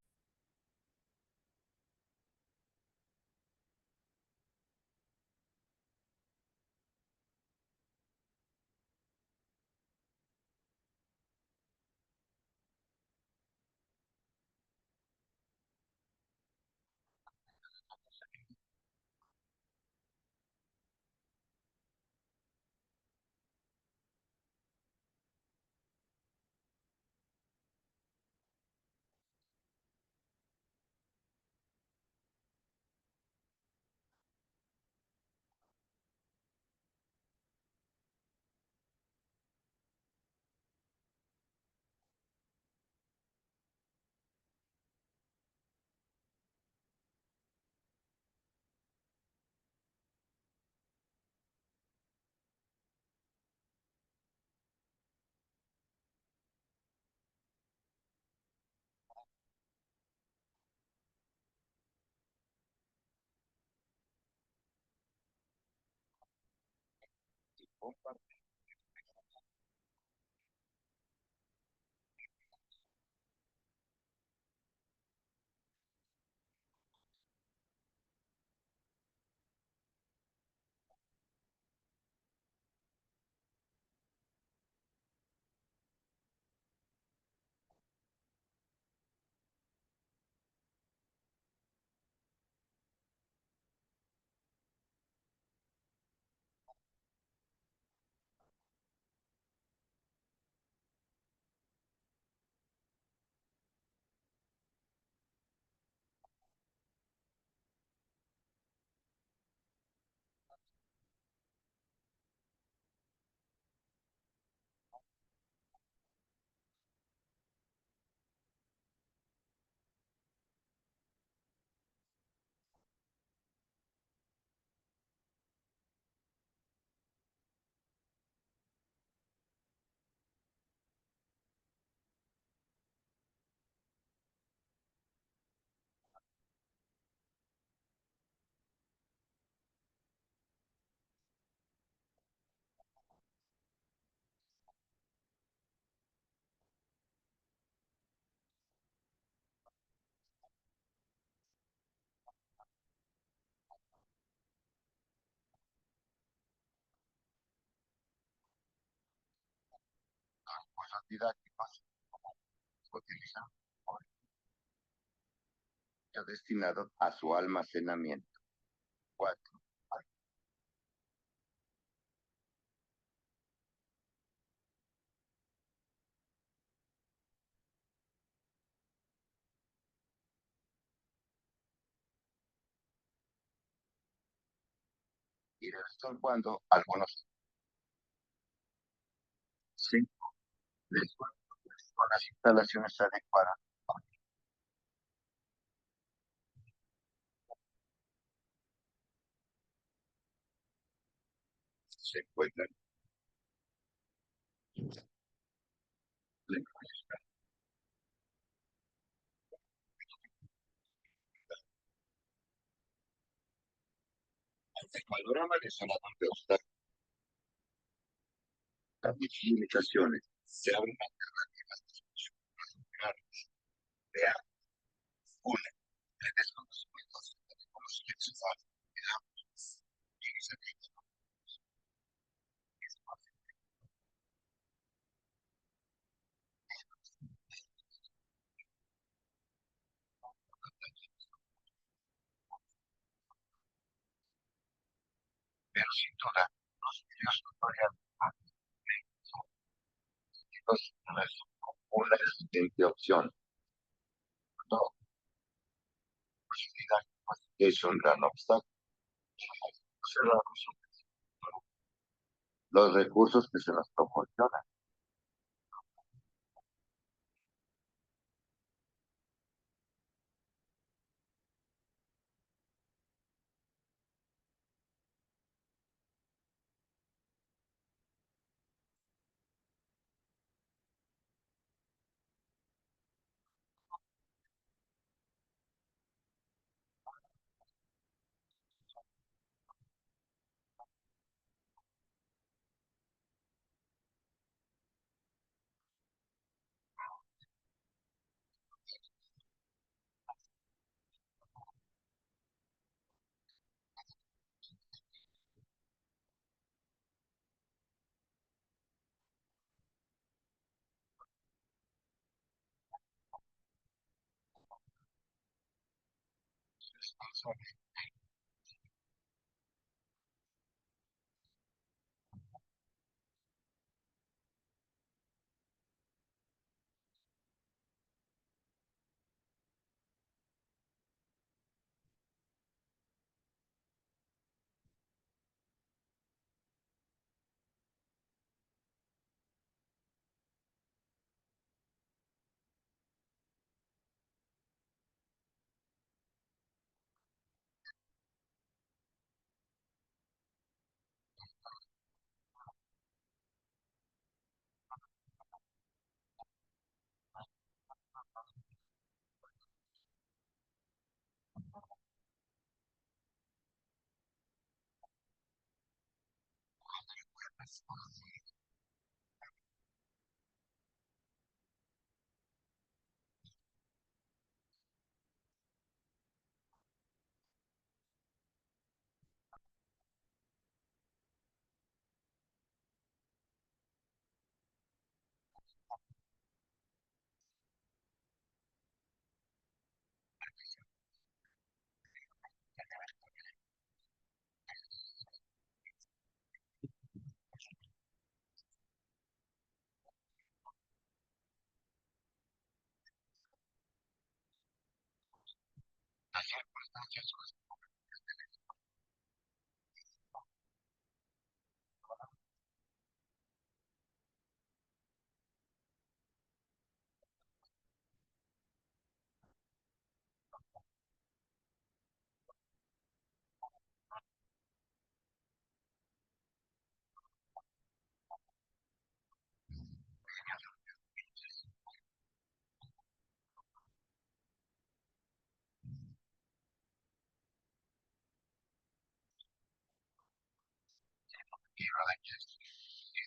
Destinado a su almacenamiento. 4. Ir cuando algunos 5 con las instalaciones adecuadas se encuentran el panorama de zona donde obstáculos y limitaciones se abren alternativas de solución de una de desconocimientos de cómo se duda, los videos tutoriales no es una excelente opción. No, posibilidad es un gran obstáculo. Observamos los recursos que se nos proporcionan.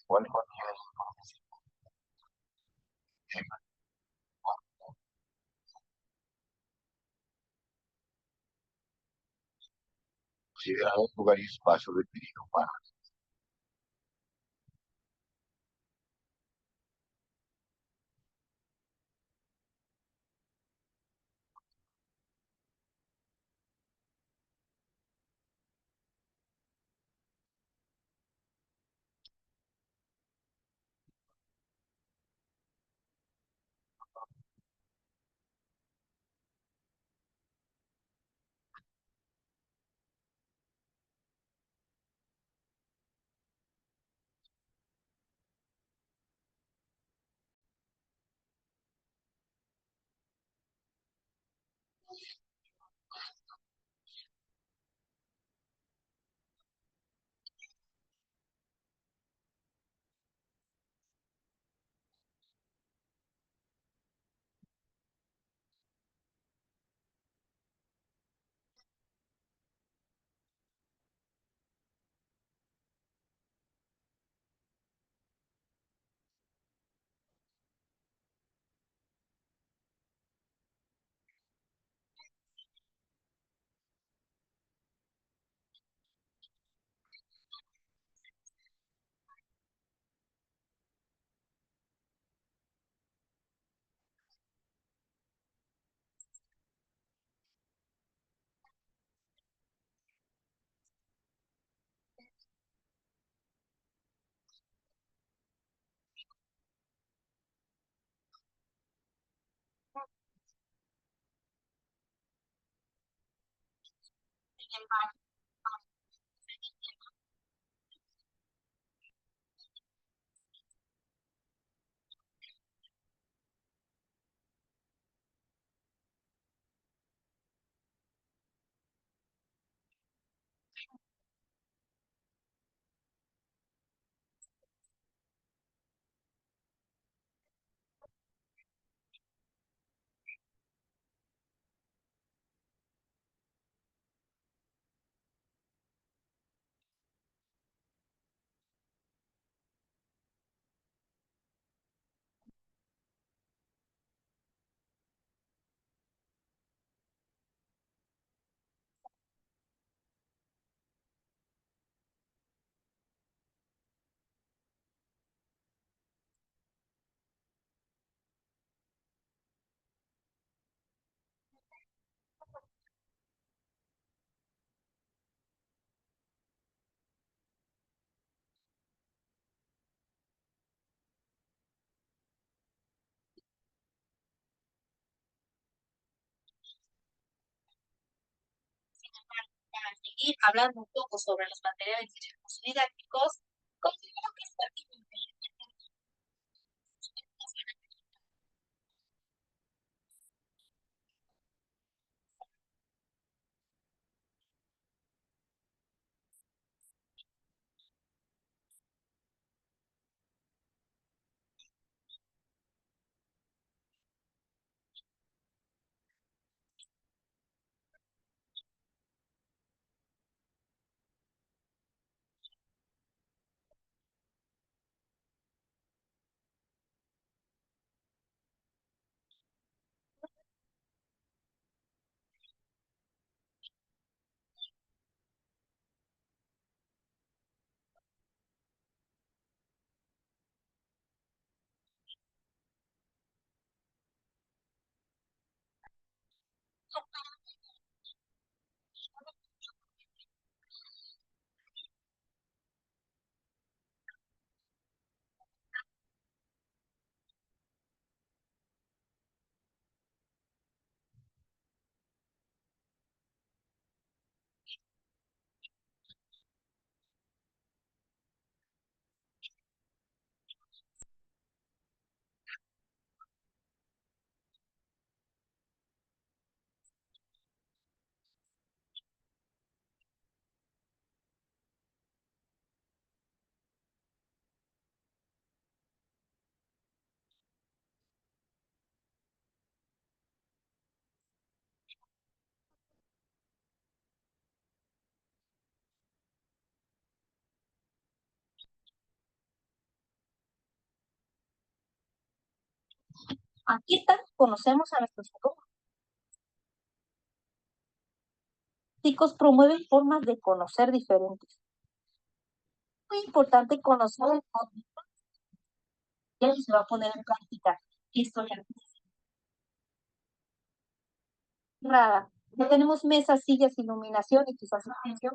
Igual con considerado lugar y espacio requerido para Para seguir hablando un poco sobre los materiales y recursos didácticos, considero que es pertinente aquí está, conocemos a nuestros chicos, promueven formas de conocer diferentes. Muy importante conocer el código que se va a poner en práctica. Esto ya rara. Ya tenemos mesas, sillas, iluminación y quizás atención.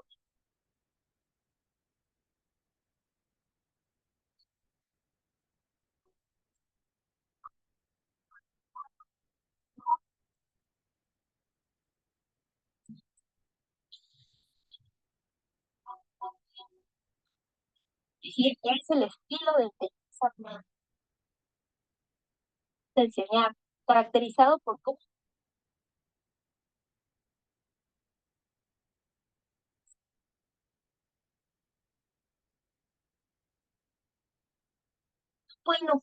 Y es el estilo de enseñar, caracterizado por cómo, bueno,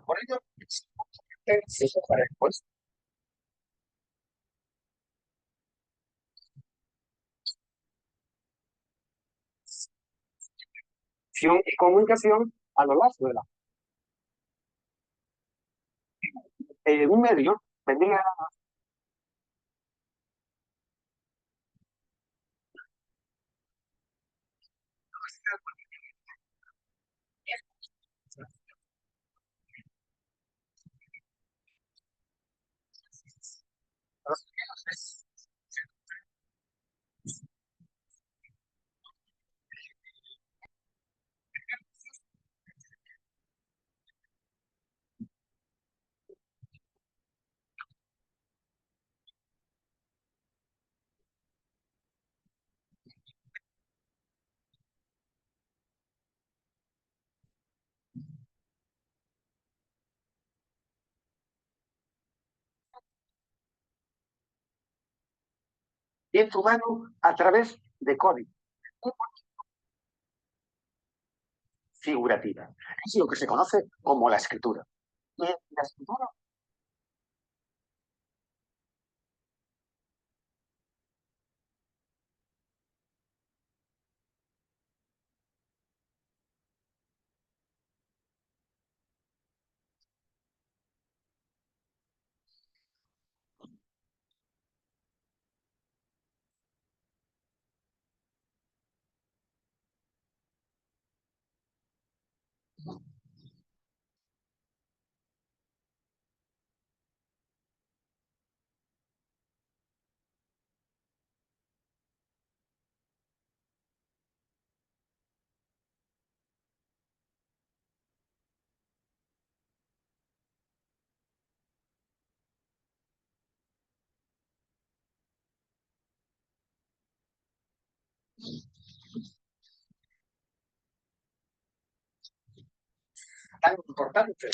Por ello, es importante separar exposición y comunicación a lo largo de la un medio vendría bien humano a través de código figurativa. Es lo que se conoce como la escritura. Y la escritura tan importante.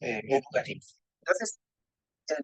Educativa. Entonces, el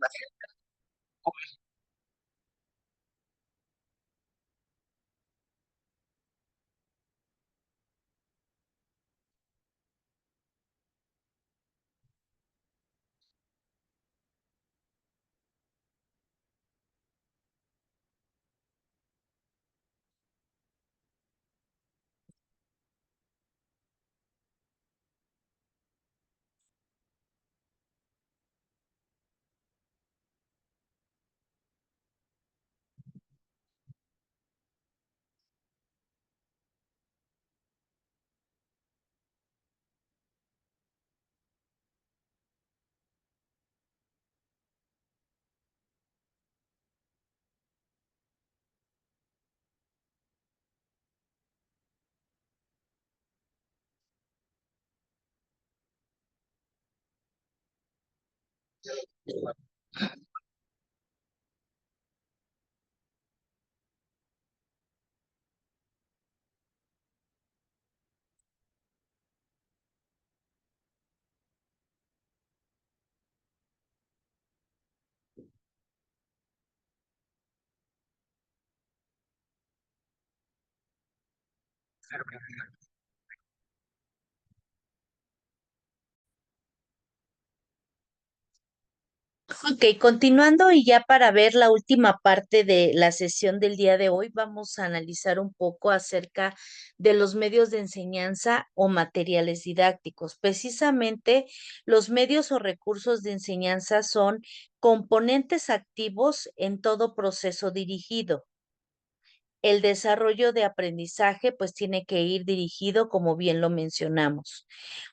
Ok, continuando y ya para ver la última parte de la sesión del día de hoy, vamos a analizar un poco acerca de los medios de enseñanza o materiales didácticos. Precisamente, los medios o recursos de enseñanza son componentes activos en todo proceso dirigido. El desarrollo de aprendizaje pues tiene que ir dirigido, como bien lo mencionamos.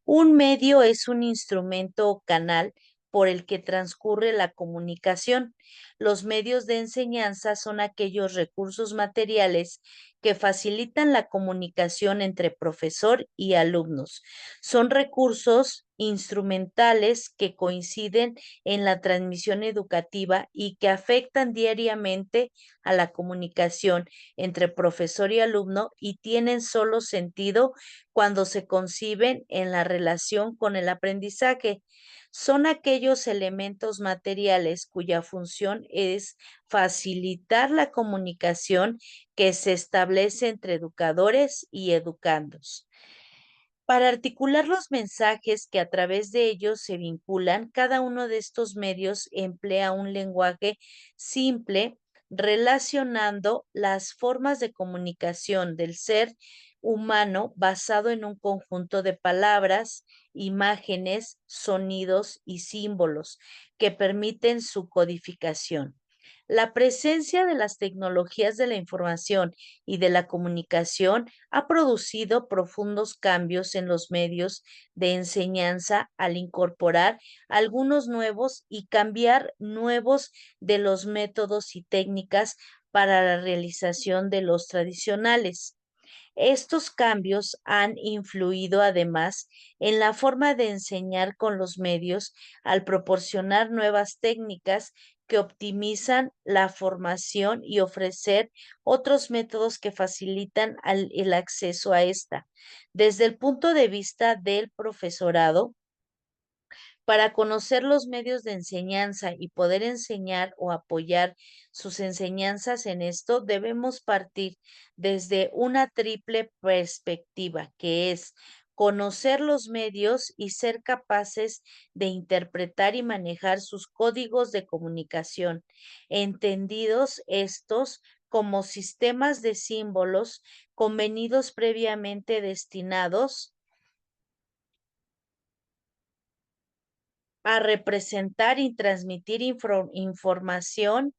Un medio es un instrumento o canal por el que transcurre la comunicación. Los medios de enseñanza son aquellos recursos materiales que facilitan la comunicación entre profesor y alumnos. Son recursos instrumentales que coinciden en la transmisión educativa y que afectan diariamente a la comunicación entre profesor y alumno y tienen solo sentido cuando se conciben en la relación con el aprendizaje. Son aquellos elementos materiales cuya función es facilitar la comunicación que se establece entre educadores y educandos. Para articular los mensajes que a través de ellos se vinculan, cada uno de estos medios emplea un lenguaje simple relacionando las formas de comunicación del ser humano basado en un conjunto de palabras, imágenes, sonidos y símbolos que permiten su codificación. La presencia de las tecnologías de la información y de la comunicación ha producido profundos cambios en los medios de enseñanza al incorporar algunos nuevos y cambiar nuevos de los métodos y técnicas para la realización de los tradicionales. Estos cambios han influido además en la forma de enseñar con los medios al proporcionar nuevas técnicas que optimizan la formación y ofrecer otros métodos que facilitan el acceso a esta. Desde el punto de vista del profesorado, para conocer los medios de enseñanza y poder enseñar o apoyar sus enseñanzas en esto, debemos partir desde una triple perspectiva, que es conocer los medios y ser capaces de interpretar y manejar sus códigos de comunicación, entendidos estos como sistemas de símbolos convenidos previamente destinados a representar y transmitir información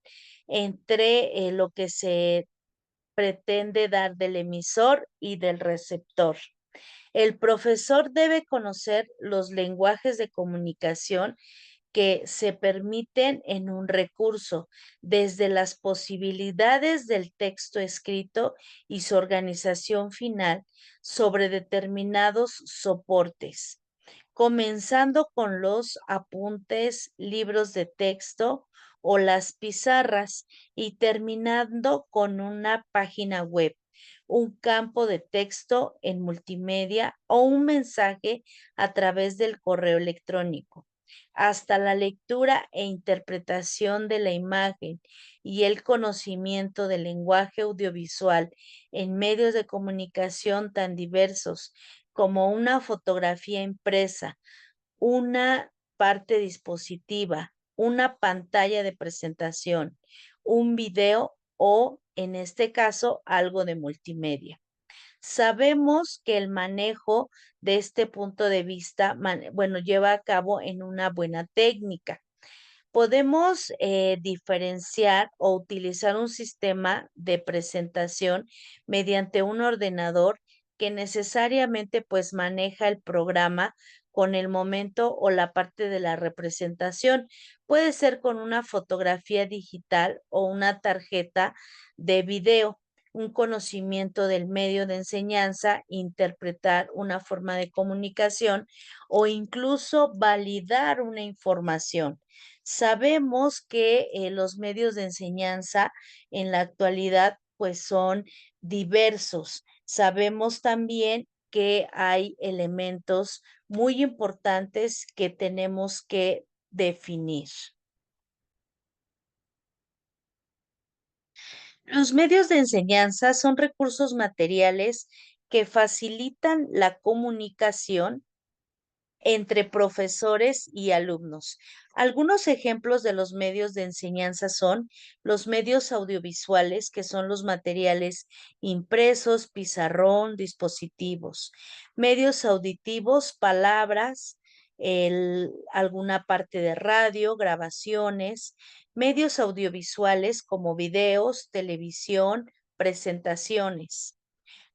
entre lo que se pretende dar del emisor y del receptor. El profesor debe conocer los lenguajes de comunicación que se permiten en un recurso, desde las posibilidades del texto escrito y su organización final sobre determinados soportes, comenzando con los apuntes, libros de texto o las pizarras y terminando con una página web, un campo de texto en multimedia o un mensaje a través del correo electrónico, hasta la lectura e interpretación de la imagen y el conocimiento del lenguaje audiovisual en medios de comunicación tan diversos como una fotografía impresa, una parte dispositiva, una pantalla de presentación, un video o, en este caso, algo de multimedia. Sabemos que el manejo de este punto de vista, bueno, lleva a cabo en una buena técnica. Podemos diferenciar o utilizar un sistema de presentación mediante un ordenador que necesariamente pues maneja el programa con el momento o la parte de la representación. Puede ser con una fotografía digital o una tarjeta de video, un conocimiento del medio de enseñanza, interpretar una forma de comunicación o incluso validar una información. Sabemos que los medios de enseñanza en la actualidad pues son diversos. Sabemos también que hay elementos muy importantes que tenemos que definir. Los medios de enseñanza son recursos materiales que facilitan la comunicación entre profesores y alumnos. Algunos ejemplos de los medios de enseñanza son los medios audiovisuales, que son los materiales impresos, pizarrón, dispositivos. Medios auditivos, palabras, alguna parte de radio, grabaciones. Medios audiovisuales como videos, televisión, presentaciones.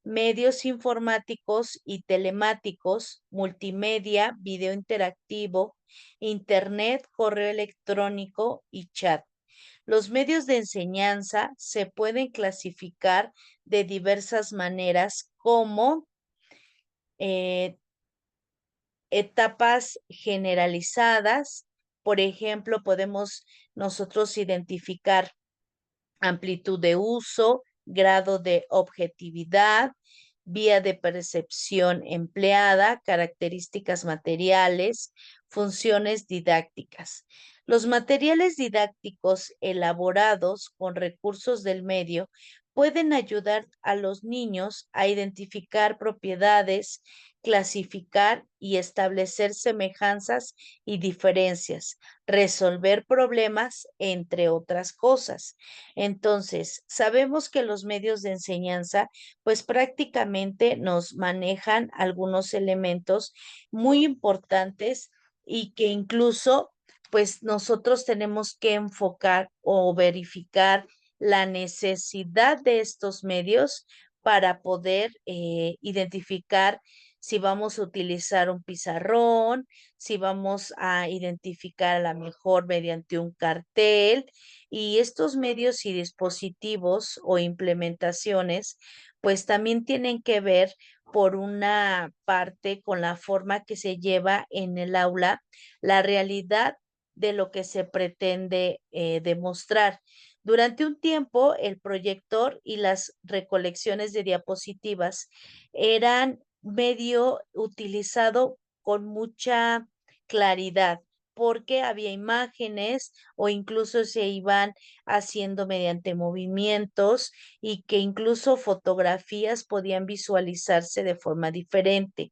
Medios informáticos y telemáticos, multimedia, video interactivo, internet, correo electrónico y chat. Los medios de enseñanza se pueden clasificar de diversas maneras como etapas generalizadas. Por ejemplo, podemos nosotros identificar amplitud de uso, grado de objetividad, vía de percepción empleada, características materiales, funciones didácticas. Los materiales didácticos elaborados con recursos del medio pueden ayudar a los niños a identificar propiedades, clasificar y establecer semejanzas y diferencias, resolver problemas, entre otras cosas. Entonces, sabemos que los medios de enseñanza, pues prácticamente nos manejan algunos elementos muy importantes y que incluso, pues nosotros tenemos que enfocar o verificar la necesidad de estos medios para poder identificar si vamos a utilizar un pizarrón, si vamos a identificar a la mejor mediante un cartel, y estos medios y dispositivos o implementaciones, pues también tienen que ver por una parte con la forma que se lleva en el aula la realidad de lo que se pretende demostrar. Durante un tiempo, el proyector y las recolecciones de diapositivas eran medio utilizado con mucha claridad, porque había imágenes o incluso se iban haciendo mediante movimientos y que incluso fotografías podían visualizarse de forma diferente.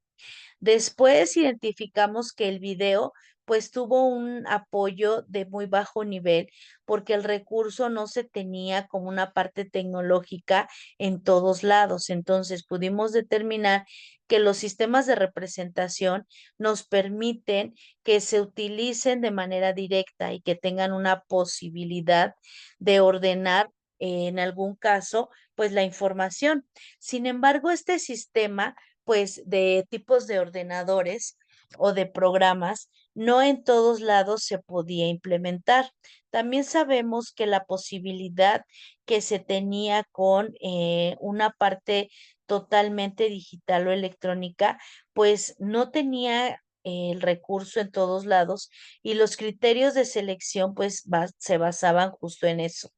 Después identificamos que el video pues tuvo un apoyo de muy bajo nivel porque el recurso no se tenía como una parte tecnológica en todos lados. Entonces pudimos determinar que los sistemas de representación nos permiten que se utilicen de manera directa y que tengan una posibilidad de ordenar en algún caso pues la información. Sin embargo, este sistema pues de tipos de ordenadores o de programas, no en todos lados se podía implementar. También sabemos que la posibilidad que se tenía con una parte totalmente digital o electrónica, pues no tenía el recurso en todos lados y los criterios de selección pues se basaban justo en eso.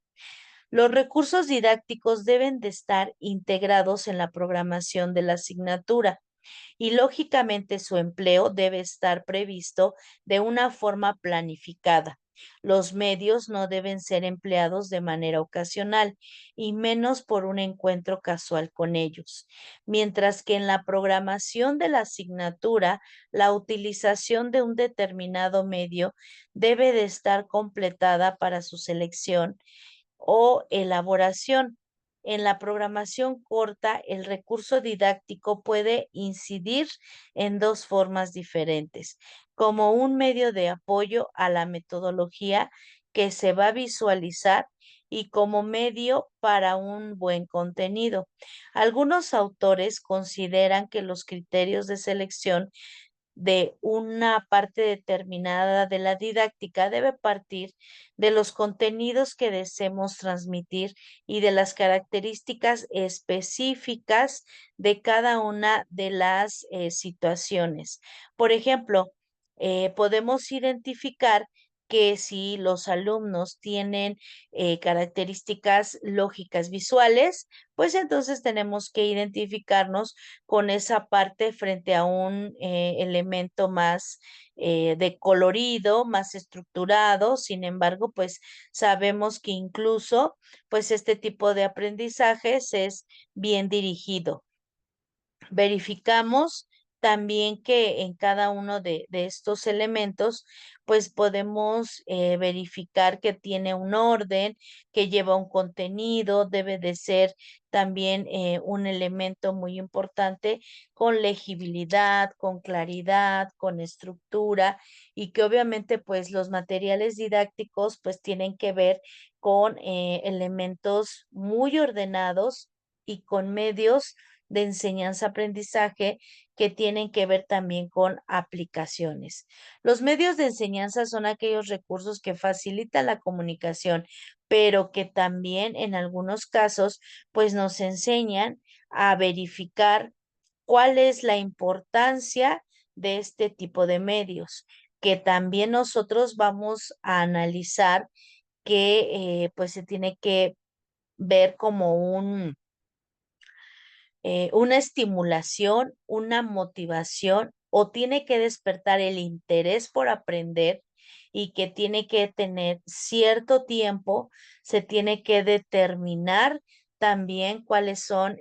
Los recursos didácticos deben de estar integrados en la programación de la asignatura y lógicamente su empleo debe estar previsto de una forma planificada. Los medios no deben ser empleados de manera ocasional y menos por un encuentro casual con ellos, mientras que en la programación de la asignatura, la utilización de un determinado medio debe de estar completada para su selección o elaboración. En la programación corta, el recurso didáctico puede incidir en dos formas diferentes, como un medio de apoyo a la metodología que se va a visualizar y como medio para un buen contenido. Algunos autores consideran que los criterios de selección de una parte determinada de la didáctica debe partir de los contenidos que deseemos transmitir y de las características específicas de cada una de las situaciones. Por ejemplo, podemos identificar que si los alumnos tienen características lógicas visuales, pues entonces tenemos que identificarnos con esa parte frente a un elemento más de colorido, más estructurado. Sin embargo, pues sabemos que incluso pues este tipo de aprendizajes es bien dirigido. Verificamos también que en cada uno de estos elementos, pues podemos verificar que tiene un orden, que lleva un contenido, debe de ser también un elemento muy importante con legibilidad, con claridad, con estructura y que obviamente pues los materiales didácticos pues tienen que ver con elementos muy ordenados y con medios de enseñanza-aprendizaje que tienen que ver también con aplicaciones. Los medios de enseñanza son aquellos recursos que facilitan la comunicación, pero que también en algunos casos pues nos enseñan a verificar cuál es la importancia de este tipo de medios, que también nosotros vamos a analizar que pues se tiene que ver como una estimulación, una motivación o tiene que despertar el interés por aprender y que tiene que tener cierto tiempo, se tiene que determinar también cuáles son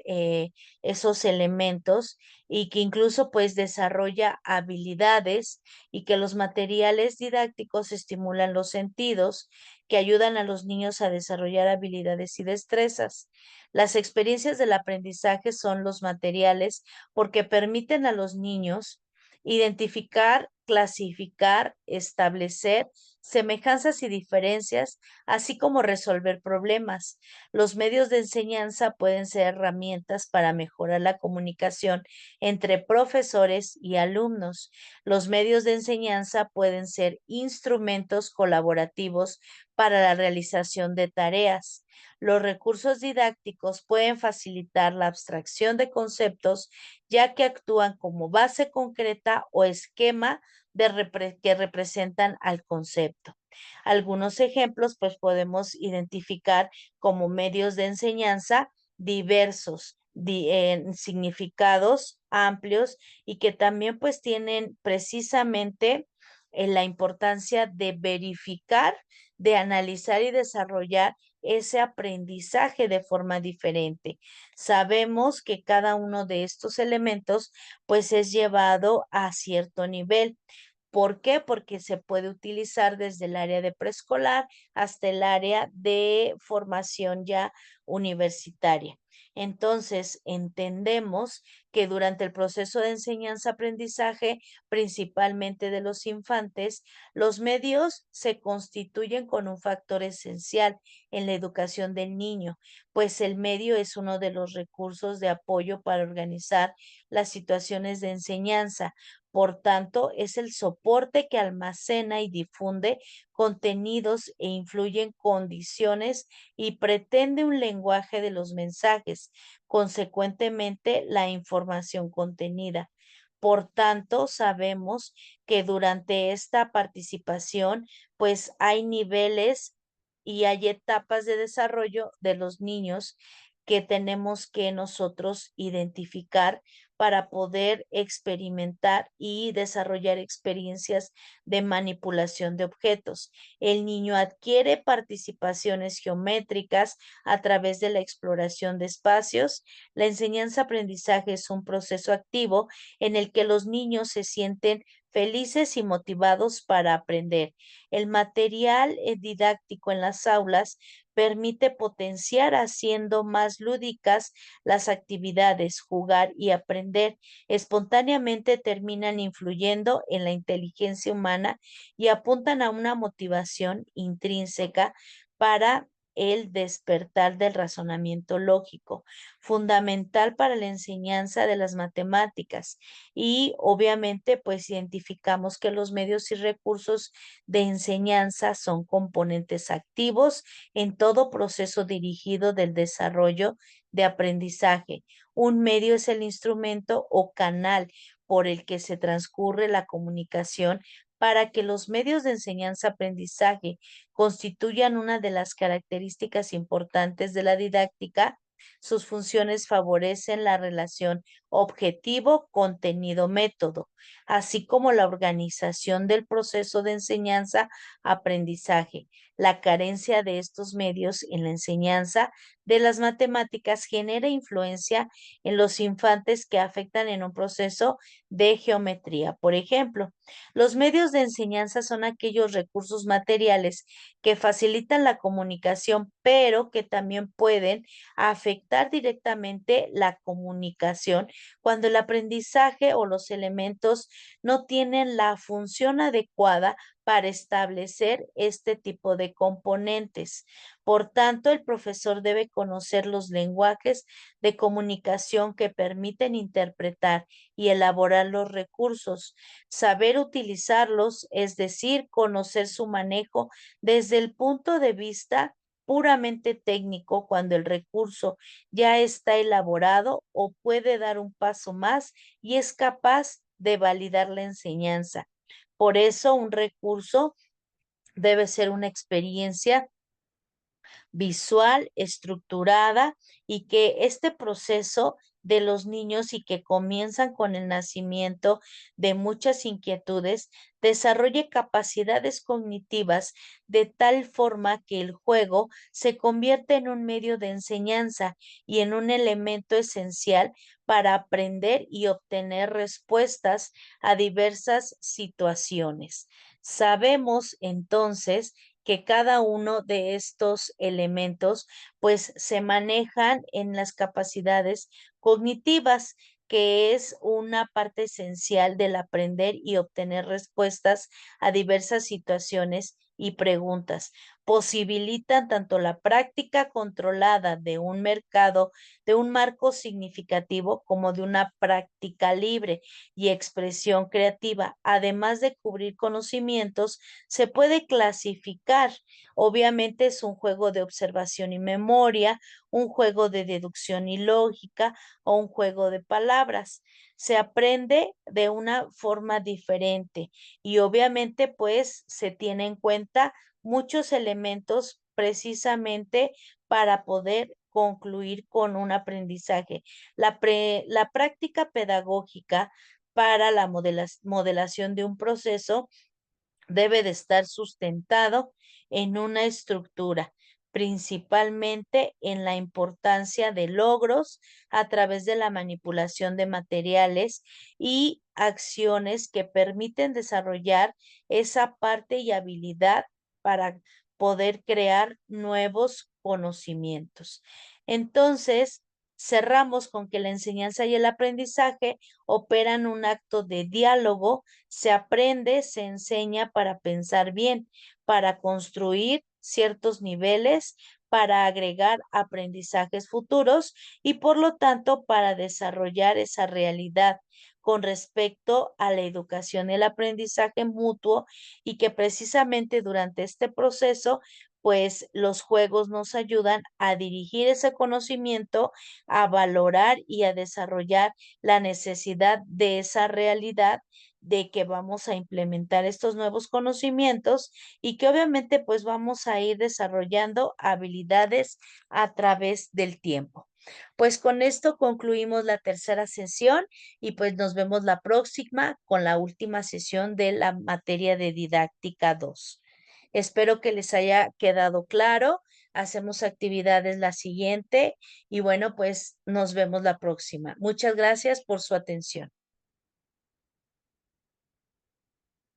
esos elementos y que incluso pues desarrolla habilidades y que los materiales didácticos estimulan los sentidos que ayudan a los niños a desarrollar habilidades y destrezas. Las experiencias del aprendizaje son los materiales porque permiten a los niños identificar, clasificar, establecer semejanzas y diferencias, así como resolver problemas. Los medios de enseñanza pueden ser herramientas para mejorar la comunicación entre profesores y alumnos. Los medios de enseñanza pueden ser instrumentos colaborativos para la realización de tareas. Los recursos didácticos pueden facilitar la abstracción de conceptos, ya que actúan como base concreta o esquema que representan al concepto. Algunos ejemplos, pues podemos identificar como medios de enseñanza diversos, en significados amplios y que también pues tienen precisamente la importancia de verificar, de analizar y desarrollar ese aprendizaje de forma diferente. Sabemos que cada uno de estos elementos pues es llevado a cierto nivel. ¿Por qué? Porque se puede utilizar desde el área de preescolar hasta el área de formación ya universitaria. Entonces, entendemos que durante el proceso de enseñanza-aprendizaje, principalmente de los infantes, los medios se constituyen con un factor esencial en la educación del niño, pues el medio es uno de los recursos de apoyo para organizar las situaciones de enseñanza. Por tanto, es el soporte que almacena y difunde contenidos e influye en condiciones y pretende un lenguaje de los mensajes, consecuentemente la información contenida. Por tanto, sabemos que durante esta participación, pues hay niveles y hay etapas de desarrollo de los niños que tenemos que nosotros identificar para poder experimentar y desarrollar experiencias de manipulación de objetos. El niño adquiere participaciones geométricas a través de la exploración de espacios. La enseñanza-aprendizaje es un proceso activo en el que los niños se sienten felices y motivados para aprender. El material didáctico en las aulas permite potenciar haciendo más lúdicas las actividades, jugar y aprender. Espontáneamente terminan influyendo en la inteligencia humana y apuntan a una motivación intrínseca para el despertar del razonamiento lógico, fundamental para la enseñanza de las matemáticas. Y obviamente, pues identificamos que los medios y recursos de enseñanza son componentes activos en todo proceso dirigido del desarrollo de aprendizaje. Un medio es el instrumento o canal por el que se transcurre la comunicación para que los medios de enseñanza-aprendizaje constituyan una de las características importantes de la didáctica. Sus funciones favorecen la relación objetivo, contenido, método, así como la organización del proceso de enseñanza-aprendizaje. La carencia de estos medios en la enseñanza de las matemáticas genera influencia en los infantes que afectan en un proceso de geometría. Por ejemplo, los medios de enseñanza son aquellos recursos materiales que facilitan la comunicación, pero que también pueden afectar directamente la comunicación cuando el aprendizaje o los elementos no tienen la función adecuada para establecer este tipo de componentes. Por tanto, el profesor debe conocer los lenguajes de comunicación que permiten interpretar y elaborar los recursos, saber utilizarlos, es decir, conocer su manejo desde el punto de vista puramente técnico cuando el recurso ya está elaborado o puede dar un paso más y es capaz de validar la enseñanza. Por eso un recurso debe ser una experiencia visual, estructurada y que este proceso de los niños y que comienzan con el nacimiento de muchas inquietudes, desarrolle capacidades cognitivas de tal forma que el juego se convierte en un medio de enseñanza y en un elemento esencial para aprender y obtener respuestas a diversas situaciones. Sabemos entonces que cada uno de estos elementos pues se manejan en las capacidades cognitivas, que es una parte esencial del aprender y obtener respuestas a diversas situaciones y preguntas. Posibilitan tanto la práctica controlada de un mercado, de un marco significativo, como de una práctica libre y expresión creativa. Además de cubrir conocimientos, se puede clasificar. Obviamente es un juego de observación y memoria, un juego de deducción y lógica o un juego de palabras. Se aprende de una forma diferente y obviamente pues se tiene en cuenta muchos elementos precisamente para poder concluir con un aprendizaje. La práctica pedagógica para la modelación de un proceso debe de estar sustentado en una estructura, principalmente en la importancia de logros a través de la manipulación de materiales y acciones que permiten desarrollar esa parte y habilidad para poder crear nuevos conocimientos. Entonces, cerramos con que la enseñanza y el aprendizaje operan un acto de diálogo. Se aprende, se enseña para pensar bien, para construir ciertos niveles, para agregar aprendizajes futuros y por lo tanto para desarrollar esa realidad con respecto a la educación y el aprendizaje mutuo, y que precisamente durante este proceso pues los juegos nos ayudan a dirigir ese conocimiento, a valorar y a desarrollar la necesidad de esa realidad de que vamos a implementar estos nuevos conocimientos y que obviamente pues vamos a ir desarrollando habilidades a través del tiempo. Pues con esto concluimos la tercera sesión y pues nos vemos la próxima con la última sesión de la materia de didáctica 2. Espero que les haya quedado claro. Hacemos actividades la siguiente y bueno, pues nos vemos la próxima. Muchas gracias por su atención.